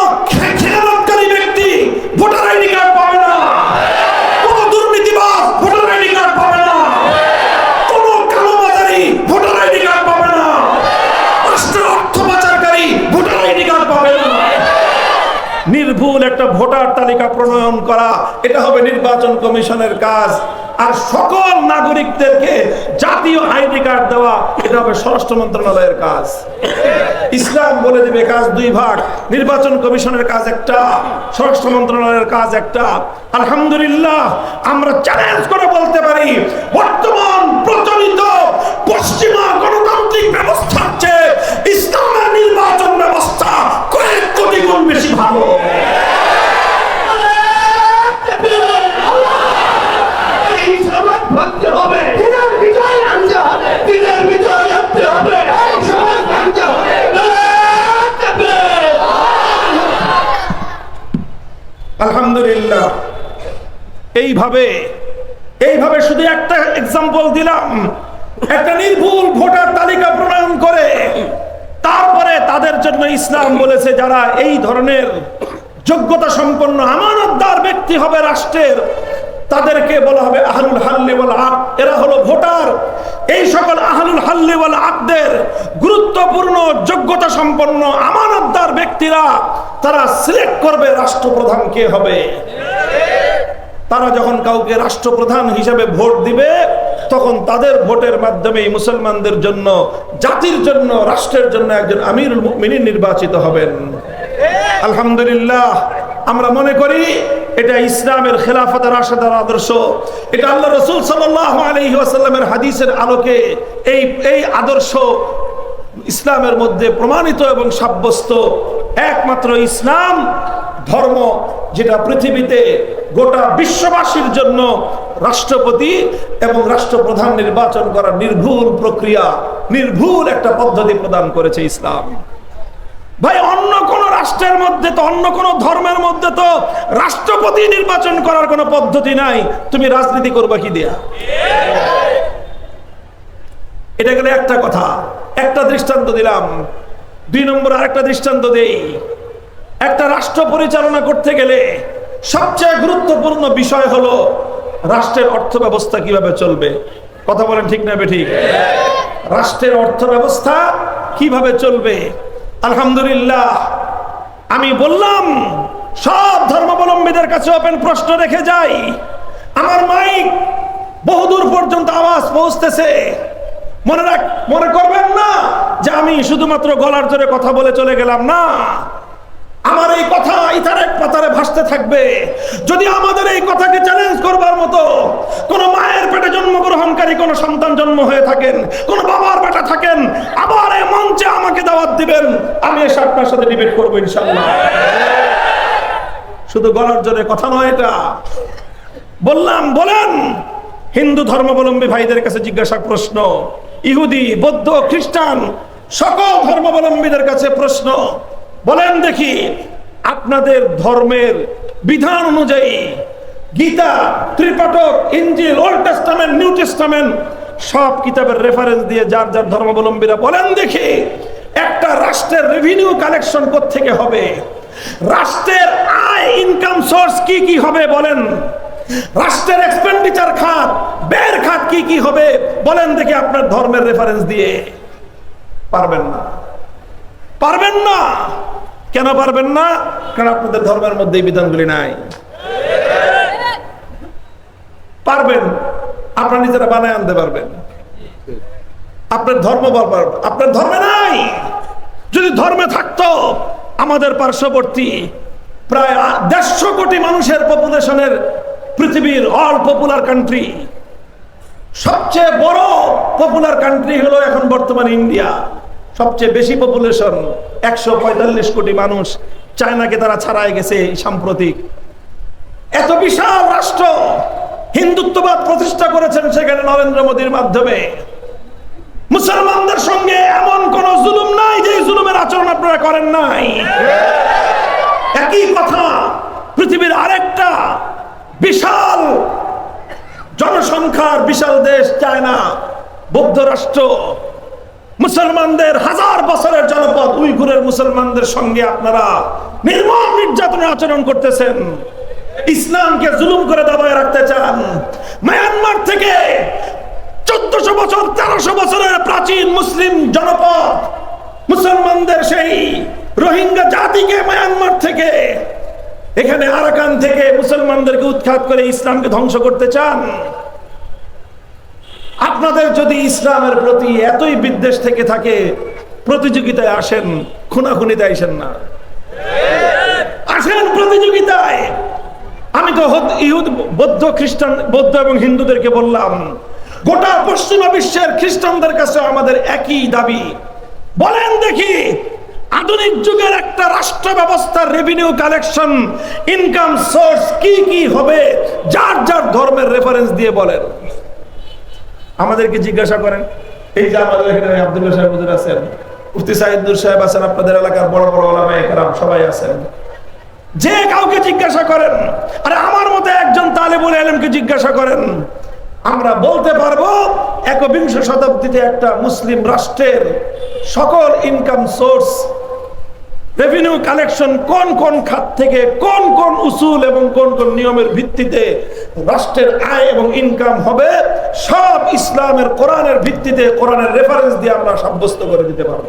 খেয়ানতকারী ব্যক্তি ভোটার আইডি কার্ড পাবে না, কোন দুর্নীতিবাজ ভোটার আইডি কার্ড পাবে না, কোন কালোবাজারি ভোটার আইডি কার্ড পাবে না, রাষ্ট্রের অর্থ পাচারকারী ভোটার আইডি কার্ড পাবে না। নির্ভুল নির্ভুল একটা ভোটার তালিকা প্রণয়ন করা, এটা হবে নির্বাচন কমিশনের কাজ। আর সকল নাগরিকদেরকে জাতীয় আইডি কার্ড দেওয়া, এটা হবে স্বরাষ্ট্র মন্ত্রণালয়ের কাজ। ইসলাম বলে দিবে কাজ দুই ভাগ, নির্বাচন কমিশনের কাজ একটা, স্বরাষ্ট্র মন্ত্রণালয়ের কাজ একটা। আলহামদুলিল্লাহ, আমরা চ্যালেঞ্জ করে বলতে পারি, বর্তমান প্রচলিত পশ্চিমা গণতান্ত্রিক ব্যবস্থার চেয়ে ইসলামের নির্বাচন ব্যবস্থা কয়েক কোটি গুণ বেশি ভালো। আলহামদুলিল্লাহ, এইভাবে শুধু একটা এক্সাম্পল দিলাম, একটা নির্ভুল ভোটার তালিকা প্রণয়ন করে তারপরে তাদের জন্য ইসলাম বলেছে যারা এই ধরনের যোগ্যতা সম্পন্ন আমানতদার ব্যক্তি হবে রাষ্ট্রের, তাদেরকে বলা হবে আহলুল হাল্লি ওয়াল আকদ। এরা হলো ভোটার। এই সকল আহলুল হাল্লি ওয়াল আকদের গুরুত্বপূর্ণ যোগ্যতা সম্পন্ন আমানতদার ব্যক্তিরা তারা সিলেক্ট করবে রাষ্ট্রপ্রধান কে হবে। তারা যখন কাউকে রাষ্ট্রপ্রধান হিসেবে ভোট দিবে, তখন তাদের ভোটের মাধ্যমে মুসলমানদের জন্য, জাতির জন্য, রাষ্ট্রের জন্য একজন আমিরুল মুমিনিন নির্বাচিত হবেন। আলহামদুলিল্লাহ, আমরা মনে করি এটা ইসলামের খেলাফত রাশেদার আদর্শ। এটা আল্লাহ রাসূল সাল্লাল্লাহু আলাইহি ওয়াসাল্লামের হাদিসের আলোকে এই আদর্শ ইসলামের মধ্যে প্রমাণিত এবং সাব্যস্ত। একমাত্র ইসলাম ধর্ম যেটা পৃথিবীতে গোটা বিশ্ববাসীর জন্য রাষ্ট্রপতি এবং রাষ্ট্রপ্রধান নির্বাচন করার নির্ভুল প্রক্রিয়া, নির্ভুল একটা পদ্ধতি প্রদান করেছে ইসলাম। ভাই, অন্য কোন রাষ্ট্রের মধ্যে তো, অন্য কোন ধর্মের মধ্যে তো রাষ্ট্রপতি নির্বাচন করার কোন পদ্ধতি নাই। তুমি রাজনীতি করবা কি দিয়া? এটা গেলে একটা কথা, একটা দৃষ্টান্ত দিলাম। 2 নম্বর আরেকটা দৃষ্টান্ত দেই। একটা রাষ্ট্র পরিচালনা করতে গেলে সবচেয়ে গুরুত্বপূর্ণ বিষয় হলো রাষ্ট্রের অর্থ ব্যবস্থা কিভাবে চলবে। কথা বলেন ঠিক না বেঠিক? রাষ্ট্রের অর্থ ব্যবস্থা কিভাবে চলবে। আলহামদুলিল্লাহ, আমি বললাম সব ধর্মাবলম্বীদের কাছে ওপেন প্রশ্ন রেখে যাই। আমার মাইক বহুদূর পর্যন্ত আওয়াজ পৌঁছতেছে। মনে করবেন না যে আমি শুধুমাত্র গলার জোরে কথা বলে চলে গেলাম, না। আমার এই কথা ইথারের পাতারে ভাসতে থাকবে। যদি আমাদের এই কথাকে চ্যালেঞ্জ করবার মতো কোন মায়ের পেটে জন্মগ্রহণকারী কোন সন্তান জন্ম হয়ে থাকেন, কোন বাবার বেটা থাকেন, আবার এই মঞ্চে আমাকে দাওয়াত দিবেন, আমি এসে আপনার সাথে ডিবেট করবো ইনশাআল্লাহ। শুধু গলার জোরে কথা নয় এটা। বললাম, বলেন হিন্দু ধর্মাবলম্বী ভাইদের কাছে জিজ্ঞাসা প্রশ্ন, ইহুদি, বৌদ্ধ, খ্রিস্টান সকল ধর্মাবলম্বীদের কাছে প্রশ্ন, বলেন দেখি আপনাদের ধর্মের বিধান অনুযায়ী গীতা, ত্রিপিটক, ইনজিল, ওল্ড টেস্টামেন্ট, নিউ টেস্টামেন্ট সব কিতাবের রেফারেন্স দিয়ে যার যার ধর্মাবলম্বীরা বলেন দেখি একটা রাষ্ট্রের রেভিনিউ কালেকশন কোত্থেকে হবে, রাষ্ট্রের আয় ইনকাম সোর্স কি কি হবে বলেন, রাষ্ট্রের এক্সপেন্ডিচার খাত, ব্যয়ের খাত কি কি হবে বলেন দেখি আপনার ধর্মের রেফারেন্স দিয়ে। পারবেন না, পারবেন না। কেন পারবেন না? কারণ আপনাদের ধর্মের মধ্যে এই বিধানগুলি নাই। পারবেন, আপনারা নিজেরা বানায় আনতে পারবেন। আপনার ধর্ম আপনার ধর্মে নাই। যদি ধর্মে থাকতো, আমাদের পার্শ্ববর্তী প্রায় 150 কোটি মানুষের পপুলেশনের পৃথিবীর অল পপুলার কান্ট্রি, সবচেয়ে বড় পপুলার কান্ট্রি হলো এখন বর্তমানে ইন্ডিয়া। সবচেয়ে বেশি পপুলেশন, 145 কোটি মানুষ। চায়নাকে তারা ছাড়াই গেছে সাম্প্রতিক। এত বিশাল রাষ্ট্র, হিন্দুত্ববাদ প্রতিষ্ঠা করেছেন সেখানে নরেন্দ্র মোদীর মাধ্যমে। মুসলমানদের সঙ্গে এমন কোন জুলুম নাই যে জুলুমের আচরণ আপনারা করেন নাই। একই কথা পৃথিবীর আরেকটা বিশাল জনসংখ্যার বিশাল দেশ চায়না, বৌদ্ধ রাষ্ট্র, মুসলমানদের 1000 বছরের জনপদ উইঘুরের মুসলমানদের সঙ্গে আপনারা নির্মম নির্যাতনের আচরণ করতেছেন, ইসলামকে জুলুম করে দাবায় রাখতে চান। মায়ানমার থেকে 1400 বছর 1300 বছরের প্রাচীন মুসলিম জনপদ, মুসলমানদের সেই রোহিঙ্গা জাতিকে মায়ানমার থেকে এখানে আরাকান থেকে মুসলমানদেরকে উৎখাত করে ইসলামকে ধ্বংস করতে চান। আপনাদের যদি ইসলামের প্রতি এতই বিদ্বেষ থেকে থাকে, প্রতিযোগিতায় আসেন, খুনাখুনিতে আসেন না, আসেন প্রতিযোগিতায়। আমি তো ইহুদ, বৌদ্ধ, খ্রিস্টান, বৌদ্ধ এবং হিন্দুদেরকে বললাম, গোটা পশ্চিমা বিশ্বের খ্রিস্টানদের কাছে আমাদের একই দাবি। বলেন দেখি, আধুনিক যুগের একটা রাষ্ট্র ব্যবস্থার রেভিনিউ কালেকশন, ইনকাম সোর্স কি কি হবে, যার যার ধর্মের রেফারেন্স দিয়ে বলেন। আমাদেরকে জিজ্ঞাসা করেন, এই যে আমাদের এখানে আব্দুল্লাহ সাহেব হুজুর আছেন, মুফতি সাইদুর সাহেব আছেন, আপনাদের এলাকার বড় বড় ওলামায়ে কেরাম সবাই আছেন, যে কাউকে জিজ্ঞাসা করেন, আরে আমার মতো একজন তালেবুল ইলমকে জিজ্ঞাসা করেন, আমরা বলতে পারবো একবিংশ শতাব্দীতে একটা মুসলিম রাষ্ট্রের সকল ইনকাম সোর্স, রেভিনিউ কালেকশন কোন কোন খাত থেকে, কোন কোন উসুল এবং কোন কোন নিয়মের ভিত্তিতে রাষ্ট্রের আয় এবং ইনকাম হবে, সব ইসলামের কোরআনের ভিত্তিতে, কোরআনের রেফারেন্স দিয়ে আমরা সাব্যস্ত করে দিতে পারবো।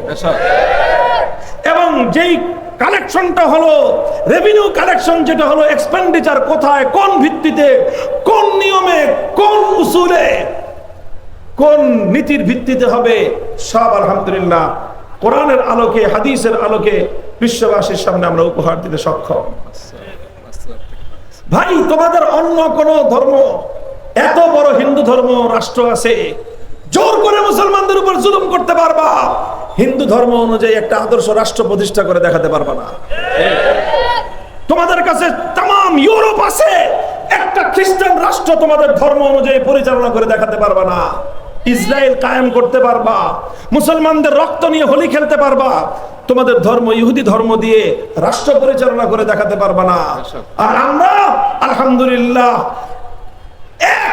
এবং যেই কালেকশনটা হলো রেভিনিউ কালেকশন, যেটা হলো এক্সপেন্ডিচার কোথায়, কোন ভিত্তিতে, কোন নিয়মে, কোন উসুলে, কোন নীতির ভিত্তিতে হবে, সব আলহামদুলিল্লাহ কোরআনের আলোকে, হাদিসের আলোকে বিশ্ববাসীর সামনে আমরা উপহার দিতে সক্ষম। ভাই, তোমাদের অন্য কোন ধর্ম, এত বড় হিন্দু ধর্ম রাষ্ট্র আছে, জোর করে মুসলমানদের উপর জুলুম করতে পারবা, হিন্দু ধর্ম অনুযায়ী একটা আদর্শ রাষ্ট্র প্রতিষ্ঠা করে দেখাতে পারবা না। তোমাদের কাছে তাম ইউরোপ আছে, একটা খ্রিস্টান রাষ্ট্র তোমাদের ধর্ম অনুযায়ী পরিচালনা করে দেখাতে পারবা না। ইসরায়েল কায়েম করতে পারবা, মুসলমানদের রক্ত নিয়ে হোলি খেলতে পারবা, তোমাদের ধর্ম ইহুদি ধর্ম দিয়ে রাষ্ট্র পরিচালনা করে দেখাতে পারবা না। আর আমরা আলহামদুলিল্লাহ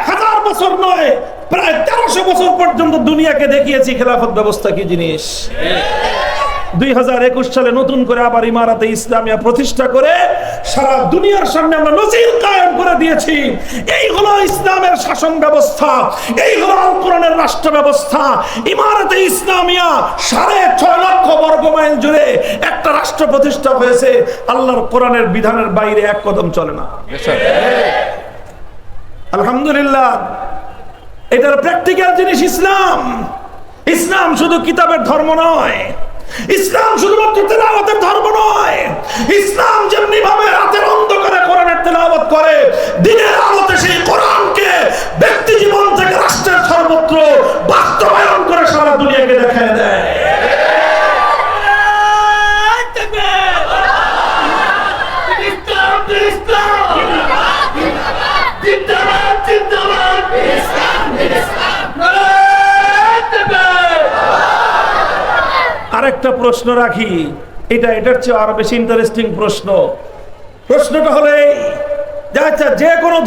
1000 বছর নয়, প্রায় 1300 বছর পর্যন্ত দুনিয়াকে দেখিয়েছি খেলাফত ব্যবস্থা কি জিনিস। 2021 সালে নতুন করে আবার ইমারাতে ইসলামিয়া প্রতিষ্ঠা করে সারা দুনিয়ার সামনে আমরা নজির কায়েম করে দিয়েছি। এই হলো ইসলামের শাসন ব্যবস্থা, এই হলো আল কোরআনের রাষ্ট্র ব্যবস্থা। ইমারাতে ইসলামিয়া 6.5 লক্ষ বর্গ মাইল জুড়ে একটা রাষ্ট্র প্রতিষ্ঠা হয়েছে। আল্লাহর কোরআনের বিধানের বাইরে এক কদম চলে না। আলহামদুলিল্লাহ, এটার প্র্যাকটিক্যাল জিনিস ইসলাম। ইসলাম শুধু কিতাবের ধর্ম নয়, ইসলাম শুধুমাত্র তেলাওয়াতের ধর্ম নয়। ইসলাম যেমনি ভাবে রাতের অন্ধকারে কোরআনের তেলাওয়াত করে, দিনের আলোতে সেই কোরআনকে ব্যক্তি জীবন থেকে রাষ্ট্রের সর্বত্র বাস্তবায়ন করে সারা দুনিয়াকে দেখায় দেয়। আরেকটা প্রশ্ন রাখি, এটার চেয়ে আরো বেশি ইন্টারেস্টিং প্রশ্ন। প্রশ্নটা হলো এই যে, আচ্ছা, যে কোনো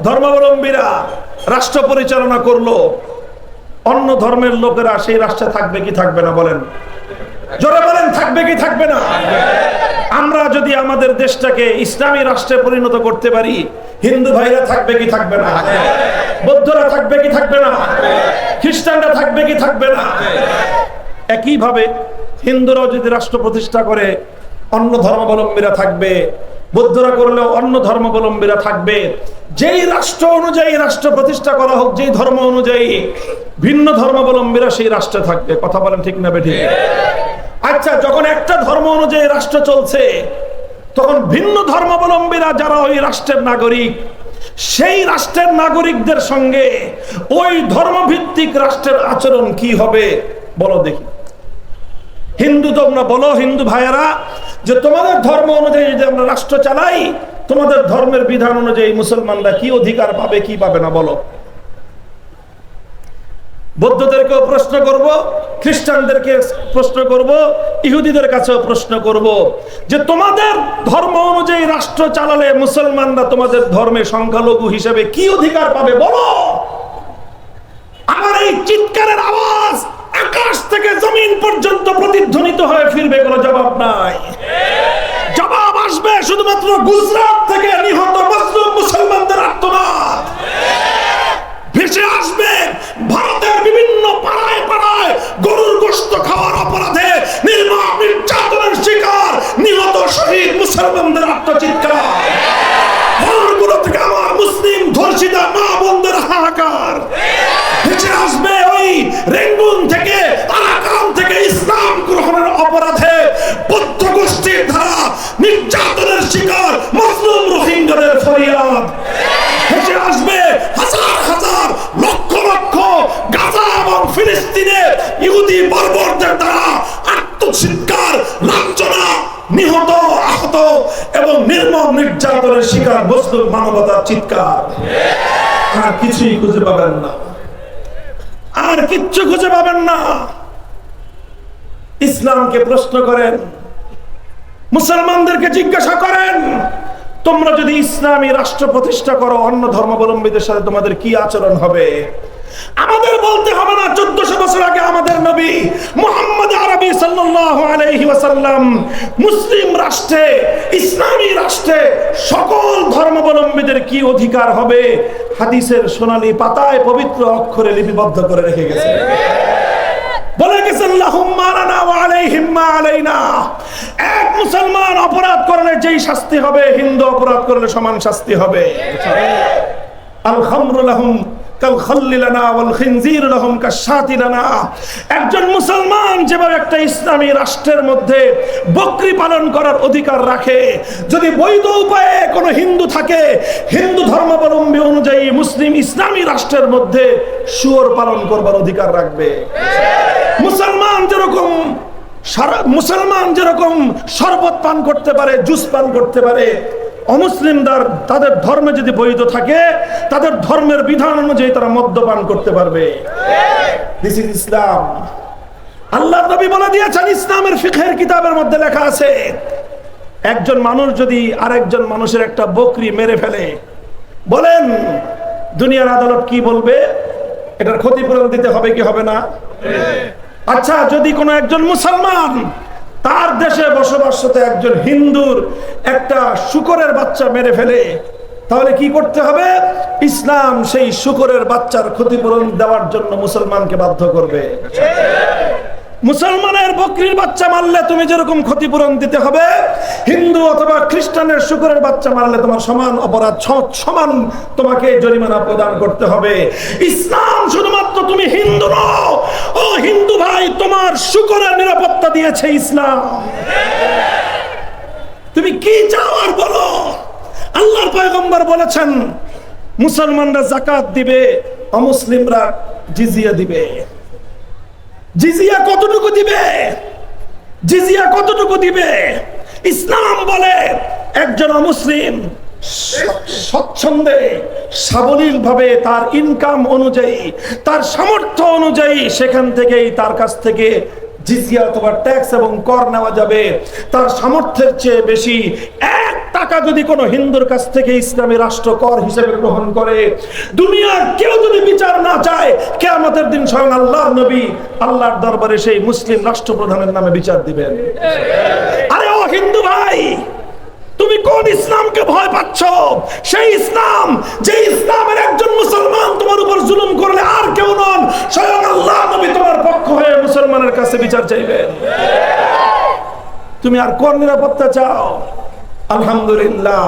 ধর্মাবলম্বীরা রাষ্ট্র পরিচালনা করলো, অন্য ধর্মের লোকেরা সেই রাষ্ট্রে থাকবে কি থাকবে না? বলেন, জোরে বলেন, থাকবে কি থাকবে না? আমরা যদি আমাদের দেশটাকে ইসলামী রাষ্ট্রে পরিণত করতে পারি, হিন্দু ভাইরা থাকবে কি থাকবে না? বৌদ্ধরা থাকবে কি থাকবে না? খ্রিস্টানরা থাকবে কি থাকবে না? একইভাবে হিন্দুরাও যদি রাষ্ট্র প্রতিষ্ঠা করে, অন্য ধর্মাবলম্বীরা থাকবে, বৌদ্ধরা করলেও অন্য ধর্মাবলম্বীরা থাকবে। যেই রাষ্ট্র অনুযায়ী রাষ্ট্র প্রতিষ্ঠা করা হোক, যেই ধর্ম অনুযায়ী, ভিন্ন ধর্মাবলম্বীরা সেই রাষ্ট্রে থাকবে। কথা বলেন ঠিক না বেঠিক? আচ্ছা, যখন একটা ধর্ম অনুযায়ী রাষ্ট্র চলছে, তখন ভিন্ন ধর্মাবলম্বীরা যারা ওই রাষ্ট্রের নাগরিক, সেই রাষ্ট্রের নাগরিকদের সঙ্গে ওই ধর্মভিত্তিক রাষ্ট্রের আচরণ কি হবে বলো দেখি। হিন্দু তোমরা বলো, হিন্দু ভাইয়েরা, যে তোমাদের ধর্ম অনুযায়ী যদি আমরা রাষ্ট্র চালাই, তোমাদের ধর্মের বিধান অনুযায়ী মুসলমানরা কি অধিকার পাবে কি পাবে না বলো। বৌদ্ধদেরকেও প্রশ্ন করব, খ্রিস্টানদেরকে প্রশ্ন করব, ইহুদিদের কাছেও প্রশ্ন করব, যে তোমাদের ধর্ম অনুযায়ী রাষ্ট্র চালালে মুসলমানরা তোমাদের ধর্মে সংখ্যালঘু হিসেবে কি অধিকার পাবে বলো। আমার এই চিৎকারের আওয়াজ আকাশ থেকে জমিন পর্যন্ত প্রতিধ্বনিত হয়ে ফিরবে, কোনো জবাব নাই। জবাব আসবে শুধুমাত্র গুজরাট থেকে নিহত মুসলিম মুসলমানদের আত্মনাদ, ভেসে আসবে ভারতের বিভিন্ন পাড়ায় পাড়ায় গরুর গোশত খাওয়ার অপরাধে নির্মম নির্যাতনের শিকার নিহত শহীদ মুসলমানদের আত্মচিৎকার। আহত এবং নির্মম নির্যাতনের শিকার মজলুম মানবতার চিৎকার। আর কিছুই খুঁজে পাবেন না, আর কিচ্ছু খুঁজে পাবেন না। ইসলামকে প্রশ্ন করেন, মুসলমানদেরকে জিজ্ঞাসা করেন, তোমরা যদি ইসলামী রাষ্ট্র প্রতিষ্ঠা করো অন্য ধর্মাবলম্বীদের সাথে তোমাদের কি আচরণ হবে? আমাদের বলতে হবে না 1400 বছর আগে আমাদের নবী মুহাম্মদ আরবি সাল্লাল্লাহু আলাইহি ওয়াসাল্লাম মুসলিম রাষ্ট্রে, ইসলামী রাষ্ট্রে সকল ধর্মাবলম্বীদের কি অধিকার হবে হাদিসের সোনালী পাতায় পবিত্র অক্ষরে লিপিবদ্ধ করে রেখে গেছে। বলে গেছেন লাহুম মা লানা ওয়া আলাইহিম মা আলাইনা। এক মুসলমান অপরাধ করলে যেই শাস্তি হবে, হিন্দু অপরাধ করলে সমান শাস্তি হবে। আল খামরু লাহুম কাল খাল্লি লানা ওয়াল খিনজির লাহুম কাশাতি লানা। একজন মুসলমান যেভাবে একটা ইসলামী রাষ্ট্রের মধ্যে বকরি পালন করার অধিকার রাখে, যদি বৈধ উপায়ে কোনো হিন্দু থাকে, হিন্দু ধর্মাবলম্বী অনুযায়ী মুসলিম ইসলামী রাষ্ট্রের মধ্যে শুয়োর পালন করবার অধিকার রাখবে। মুসলমান যেরকম শরবত পান করতে পারে, জুস পান করতে পারে, অমুসলিমদের তাদের ধর্মে যদি বৈধ থাকে তাদের ধর্মের বিধান অনুযায়ী তারা মদ্যপান করতে পারবে। দিস ইজ ইসলাম। আল্লাহর নবী বলে দিয়েছেন, ইসলামের ফিকহের কিতাবের মধ্যে লেখা আছে, একজন মানুষ যদি আরেকজন মানুষের একটা বকরি মেরে ফেলে, বলেন দুনিয়ার আদালত কি বলবে? এটার ক্ষতিপূরণ দিতে হবে কি হবে না? আচ্ছা, যদি কোনো একজন মুসলমান তার দেশে বসবাসরত একজন হিন্দুর একটা শূকরের বাচ্চা মেরে ফেলে, তাহলে কি করতে হবে? ইসলাম সেই শূকরের বাচ্চার ক্ষতিপূরণ দেওয়ার জন্য মুসলমানকে বাধ্য করবে। মুসলমানের বকরির বাচ্চা মারলে তুমি যেরকম ক্ষতিপূরণ দিতে হবে, হিন্দু অথবা খ্রিস্টানের শূকরের বাচ্চা মারলে তোমার সমান অপরাধ, সমান তোমাকে জরিমানা প্রদান করতে হবে। ইসলাম শুধুমাত্র তুমি হিন্দু নও, ও হিন্দু ভাই, তোমার শূকরের নিরাপত্তা দিয়েছে ইসলাম। তুমি কি চাও আর বলো। আল্লাহর পয়গম্বর বলেছেন, মুসলমানরা যাকাত দিবে, অমুসলিমরা জিজিয়া দিবে। জিজিয়া কতটুকু দিবে? জিজিয়া কতটুকু দিবে? ইসলাম বলে একজন অমুসলিম স্বচ্ছন্দে সাবলীল ভাবে তার ইনকাম অনুযায়ী, তার সামর্থ্য অনুযায়ী সেখান থেকেই তার কাছ থেকে জিজিয়া অথবা ট্যাক্স এবং কর নেওয়া যাবে। তার সামর্থ্যের চেয়ে বেশি 1 টাকা যদি কোনো হিন্দুর কাছ থেকে ইসলামী রাষ্ট্র কর হিসেবে গ্রহণ করে, দুনিয়ার কেউ যদি বিচার না চায়, কিয়ামতের দিন স্বয়ং আল্লাহর নবী আল্লাহর দরবারে সেই মুসলিম রাষ্ট্রপ্রধানের নামে বিচার দিবেন। আরে ও হিন্দু ভাই, তুমি কোন ইসলামকে ভয় পাচ্ছ? সেই ইসলাম যে ইসলামের একজন মুসলমান তোমার উপর জুলুম করলে আর কেউ নন, স্বয়ং আল্লাহ নবী তোমার পক্ষ হয়ে মুসলমানের কাছে বিচার চাইবেন। তুমি আর কোন নিরাপত্তা চাও? আলহামদুলিল্লাহ,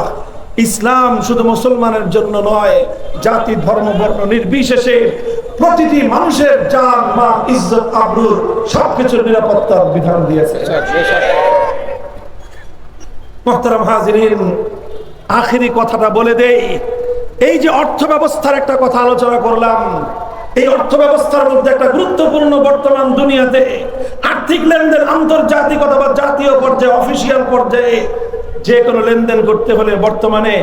ইসলাম শুধু মুসলমানের জন্য নয়, জাতি ধর্ম বর্ণ নির্বিশেষে প্রতিটি মানুষের জান মাল ইজ্জত আবরুর সবকিছুর নিরাপত্তার বিধান দিয়েছে। মুহতারাম হাজিরিন, আখেরি কথাটা বলে দেই। এই যে অর্থ ব্যবস্থার একটা কথা আলোচনা করলাম, এই অর্থ ব্যবস্থার মধ্যে একটা গুরুত্বপূর্ণ বর্তমান দুনিয়াতে আর্থিক লেনদেন আন্তর্জাতিক অথবা জাতীয় পর্যায়ে, অফিসিয়াল পর্যায়ে যে কোনো লেনদেন করতে হলে বর্তমানে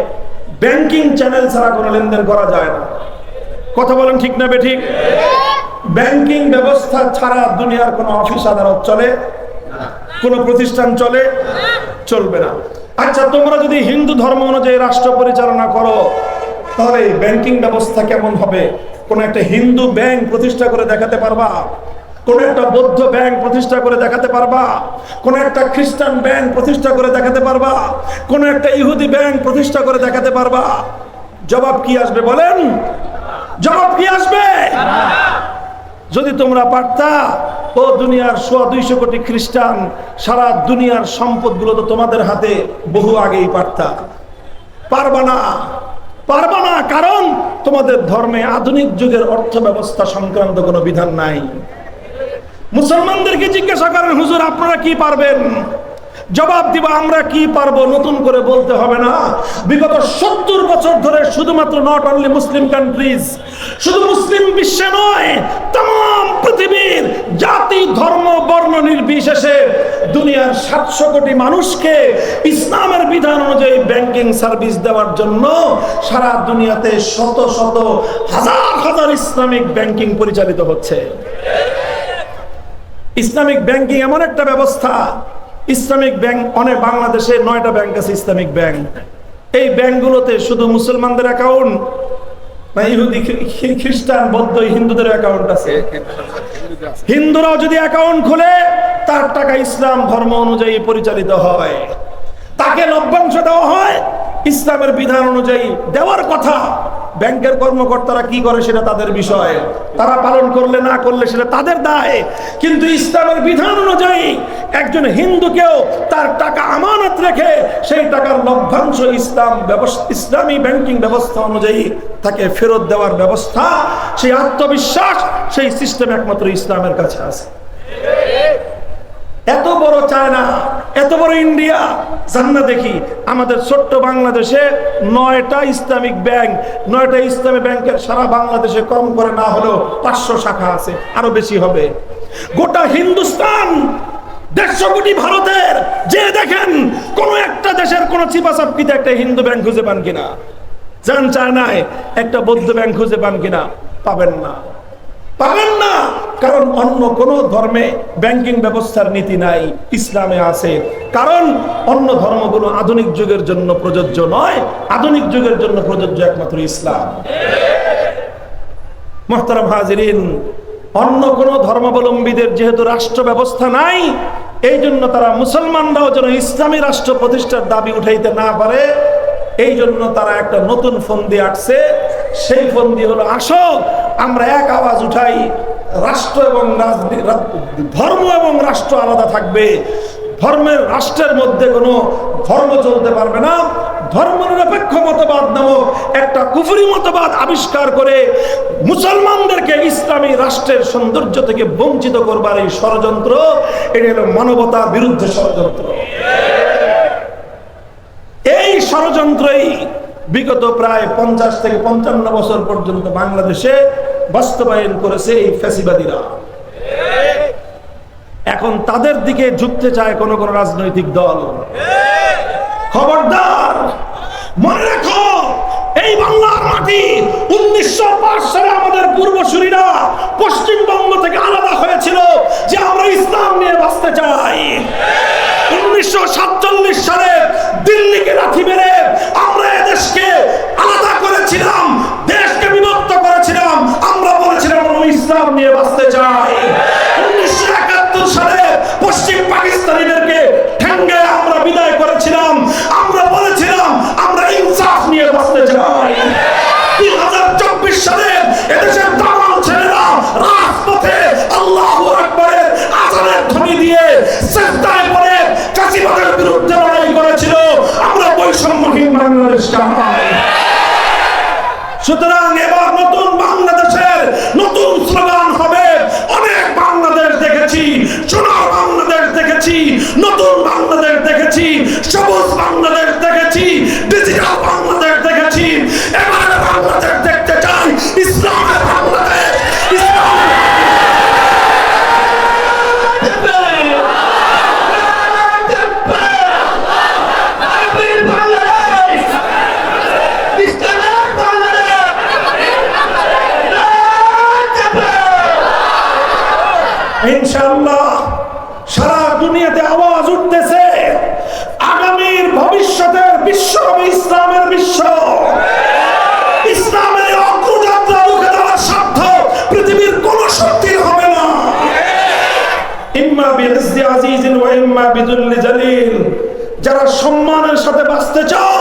ব্যাংকিং চ্যানেল ছাড়া কোনো লেনদেন করা যায় না। কথা বলেন ঠিক না বেঠিক? ব্যাংকিং ব্যবস্থা ছাড়া দুনিয়ার কোনো অফিস আদালত চলে, কোনো প্রতিষ্ঠান চলবে না। আচ্ছা, তোমরা যদি হিন্দু ধর্ম অনুযায়ী রাষ্ট্র পরিচালনা করো, তাহলে ব্যাংকিং ব্যবস্থা কেমন হবে? কোন একটা হিন্দু ব্যাংক প্রতিষ্ঠা করে দেখাতে পারবা? কোন একটা বৌদ্ধ ব্যাংক প্রতিষ্ঠা করে দেখাতে পারবা? কোন একটা খ্রিস্টান ব্যাংক প্রতিষ্ঠা করে দেখাতে পারবা? কোন একটা ইহুদি ব্যাংক প্রতিষ্ঠা করে দেখাতে পারবা? জবাব কি আসবে বলেন? জবাব কি আসবে? যদি তোমরা পারতা, ও দুনিয়ার 125 কোটি খ্রিস্টান, সারা দুনিয়ার সম্পদগুলো তো তোমাদের হাতে বহু আগেই পারতা। পারবা না, পারবা না, কারণ তোমাদের ধর্মে আধুনিক যুগের অর্থ ব্যবস্থা সংক্রান্ত কোনো বিধান নাই। মুসলমানদেরকে জিজ্ঞাসা করেন, হুজুর আপনারা কি পারবেন? জবাব দিবা আমরা কি পারবো, নতুন করে বলতে হবে না। বিগত 70 বছর ধরে শুধুমাত্র নট অনলি মুসলিম কান্ট্রিজ, শুধু মুসলিম বিশ্বে নয়, तमाम পৃথিবীর জাতি ধর্ম বর্ণ নির্বিশেষে দুনিয়ার 700 কোটি মানুষকে ইসলামের ব্যাংকিং সার্ভিস দেওয়ার জন্য সারা দুনিয়াতে শত শত হাজার হাজার ইসলামিক ব্যাংকিং পরিচালিত হচ্ছে। ইসলামিক ব্যাংকিং এমন একটা ব্যবস্থা, ইসলামিক ব্যাংক অনেক, বাংলাদেশে 9টা ব্যাংক আছে ইসলামিক ব্যাংক। এই ব্যাংকগুলোতে শুধু মুসলমানদের অ্যাকাউন্ট না, ইহুদি, খ্রিস্টান, বৌদ্ধ, হিন্দুদের অ্যাকাউন্ট আছে। হিন্দুরাও যদি অ্যাকাউন্ট খুলে তার টাকা ইসলাম ধর্ম অনুযায়ী পরিচালিত হয়, তাকে লভ্যাংশ দেওয়া হয় ইসলামের বিধান অনুযায়ী দেওয়ার কথা। ব্যাংকের কর্মকর্তারা কি করে সেটা তাদের বিষয়, তারা পালন করলে না করলে সেটা তাদের দায়। কিন্তু ইসলামের বিধান অনুযায়ী একজন হিন্দুকেও তার টাকা আমানত রেখে সেই টাকার লভ্যাংশ ইসলামী ব্যাংকিং ব্যবস্থা অনুযায়ী তাকে ফেরত দেওয়ার ব্যবস্থা, সেই আত্মবিশ্বাস, সেই সিস্টেম একমাত্র ইসলামের কাছে আছে। এত বড় চায়না, এত বড় ইন্ডিয়া, জান্না দেখি আমাদের ছোট্ট বাংলাদেশে 9টা ইসলামিক ব্যাংক, 9টা ইসলামী ব্যাংকের সারা বাংলাদেশে কম করে না হলেও 500 শাখা আছে, আরো বেশি হবে। গোটা হিন্দুস্তান 150 কোটি ভারতের, যে দেখেন কোন একটা দেশের কোন চিপাচাপকিতে একটা হিন্দু ব্যাংক খুঁজে পান কিনা, যান চায়নায় একটা বৌদ্ধ ব্যাংক খুঁজে পান কিনা, পাবেন না, পাবেন না। কারণ অন্য কোন ধর্মে ব্যাংকিং ব্যবস্থার নীতি নাই, ইসলামে আছে। কারণ অন্য ধর্মগুলো আধুনিক যুগের জন্য প্রযোজ্য নয়, আধুনিক যুগের জন্য প্রযোজ্য একমাত্র ইসলাম। মুহতারাম হাজিরিন, অন্য কোন ধর্মাবলম্বীদের যেহেতু রাষ্ট্র ব্যবস্থা নাই, এই জন্য তারা মুসলমানরাও যেন ইসলামী রাষ্ট্র প্রতিষ্ঠার দাবি উঠাইতে না পারে, এই জন্য তারা একটা নতুন ফন্দি আটছে। সেই ফন্দি হলো, আসো আমরা এক আওয়াজ উঠাই, রাষ্ট্র এবং ধর্ম এবং রাষ্ট্র আলাদা থাকবে, ধর্মের রাষ্ট্রের মধ্যে কোনো ধর্ম চলতে পারবে না। ধর্মনিরপেক্ষ মতবাদ নামক একটা কুফরি মতবাদ আবিষ্কার করে মুসলমানদেরকে ইসলামী রাষ্ট্রের সৌন্দর্য থেকে বঞ্চিত করবার এই ষড়যন্ত্র, এটা হলো মানবতার বিরুদ্ধে ষড়যন্ত্র। এই ষড়যন্ত্রই বিগত প্রায় 50 থেকে 55 বছর পর্যন্ত বাংলাদেশে বাস্তবায়ন করেছে এই ফ্যাসিবাদীরা। এখন তাদের দিকে ঝুঁকতে চায় কোন কোন রাজনৈতিক দল। খবরদার, মনে রাখো, এই বাংলার মাটি 1905 সালে আমাদের পূর্বসূরীরা পশ্চিমবঙ্গ থেকে আলাদা হয়েছিল যে আমরা ইসলাম নিয়ে বাঁচতে চাই। 1947 সালে দিল্লিকে লাথি মেরে আমরা এদেশকে আলাদা করেছিলাম, দেশকে বিভক্ত করেছিলাম, আমরা বলেছিলাম আমরা ইসলাম নিয়ে বাঁচতে চাই। 1971 সালে পশ্চিম পাকিস্তানিদেরকে ঠ্যাঙ্গে আমরা বিদায় করেছিলাম, আমরা বলেছিলাম আমরা ইনসাফ নিয়ে বাঁচতে চাই। 2024 সালে এদেশের তামাম ছেলেরা রাজপথে আল্লাহু আকবারের আযানের ধ্বনি দিয়ে সেজদায় পড়ে ফ্যাসিবাদের বিরুদ্ধে লড়াই করেছিল, আমরা বৈষম্যহীন বাংলাদেশ চাই। সুতরাং এবার নতুন বাংলাদেশের নতুন স্লোগান হবে, অনেক বাংলাদেশ দেখেছি, সোনার বাংলাদেশ দেখেছি, নতুন বাংলাদেশ দেখেছি, সবুজ বাংলাদেশ দেখেছি, ডিজিটাল বাংলাদেশ দেখেছি, এবার বাংলাদেশ দেখতে চাই ইসলামের বাংলাদেশ। ইনশাআল্লাহ সারা দুনিয়াতে আওয়াজ উঠতেছে, আগামীর ভবিষ্যতের বিশ্ব হবে ইসলামের বিশ্ব। ইসলামের অগ্রযাত্রা রুখে দেওয়ার সাধ্য পৃথিবীর কোন শক্তির হবে না। ইম্মা বিইজ্জি আজিজিন ওয়া ইম্মা বিযুল্লি জালিল। যারা সম্মানের সাথে বাঁচতে চাও,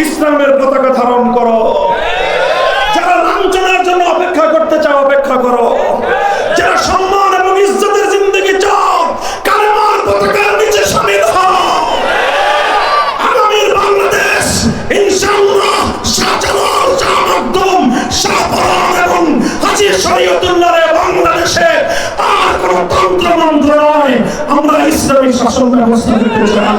ইসলামের পতাকা ধারণ করো। যারা লাঞ্ছনার জন্য অপেক্ষা করতে চাও, অপেক্ষা করো। যারা সম্মান এবং ইজ্জতের জিন্দেগি চাও, কালেমার পতাকার নিচে শামিল হও। আগামীর বাংলাদেশ ইনশাআল্লাহ শাহজালাল, শাহ মখদুম, শাহ পরান এবং হাজী শরীয়তুল্লাহর বাংলাদেশে আর কোন তন্ত্র মন্ত্র নয়, আমরা ইসলামী শাসন ব্যবস্থা দিতে চাই।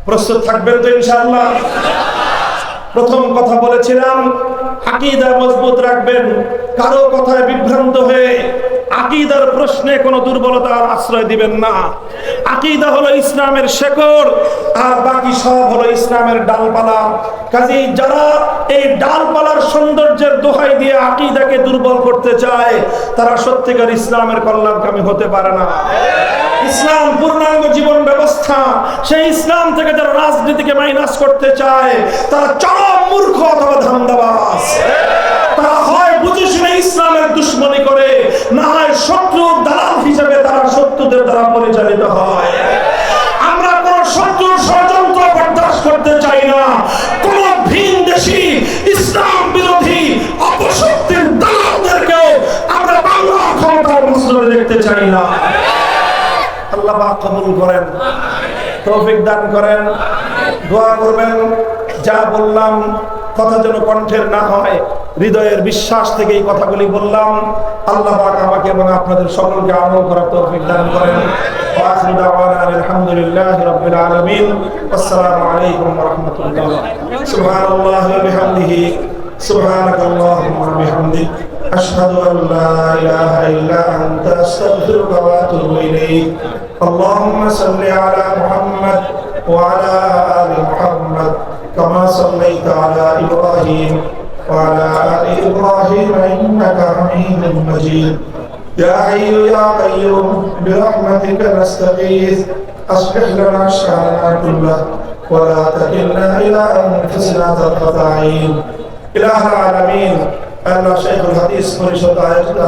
প্রস্তুত থাকবেন তো ইনশাআল্লাহ? প্রথম কথা বলেছিলাম, আকীদা মজবুত রাখবেন। কারো কথায় বিভ্রান্ত হয়ে আকীদার প্রশ্নে কোনো দুর্বলতার আশ্রয় দিবেন না। আকীদা হলো ইসলামের শেকড়, আর বাকি সব হলো ইসলামের ডালপালা। কাজেই যারা এই ডালপালার সৌন্দর্যের দোহাই দিয়ে আকীদাকে দুর্বল করতে চায়, তারা সত্যিকার ইসলামের কল্যাণকামী হতে পারে না। ইসলাম পূর্ণাঙ্গ জীবন ব্যবস্থা, সেই ইসলাম থেকে যারা রাজনীতিকে মাইনাস করতে চায়, তারা চরম মূর্খ অথবা ধান্দাবাজ। তারা হয় বুঝে শুনে ইসলামের দুশ্মনী করে, না হয় শত্রু দালাল হিসেবে তারা শত্রুদের দ্বারা পরিচালিত হয়। আমরা কোন শত্রুর ষড়যন্ত্র বরদাস্ত করতে চাই না। কোন ভিনদেশী ইসলাম বিরোধী অপশক্তির দালালদেরকেও আমরা বাংলা ক্ষমতার মসনদে দেখতে চাই না। আল্লাহ পাক কবুল করেন, তৌফিক দান করেন। দোয়া করবেন যা বললাম কথা যেন কণ্ঠের না হয়, হৃদয়ের বিশ্বাস থেকে এই কথাগুলি বললাম। আল্লাহ পাক আমাকে এবং আপনাদের সকলকে আমল করার তৌফিক দান করেন। ওয়া আখিরু দাওয়ানা আলহামদুলিল্লাহি রাব্বিল আলামিন। আসসালামু আলাইকুম ওয়া রাহমাতুল্লাহ। সুবহানাল্লাহি ওয়া বিহামদিহি, সুবহানাকাল্লাহুম্মা ওয়া বিহামদিক, আশহাদু আন লা ইলাহা ইল্লা আনতা, আস্তাগফিরুকা ওয়া আতুবু ইলাইক। আল্লাহুম্মা সাল্লি আলা মুহাম্মাদ ওয়া আলা আলি মুহাম্মাদ কামা সাল্লাইতা আলা ইব্রাহিম ওয়া আলা আলি ইব্রাহিম ইন্নাকা হামিদুম মাজিদ। ইয়া হাইয়ু ইয়া কাইয়ুম বিরহমাতিকা নাস্তাগীথ আসলিহ লানা শা'নানা কুল্লাহু ওয়া লা তাকিলনা ইলা আনফুসিনা তারফাতা আইন। ইলাহুল আলামিন, আল্লাহ শাইখুল হাদিস পরিষদ আয়োজিত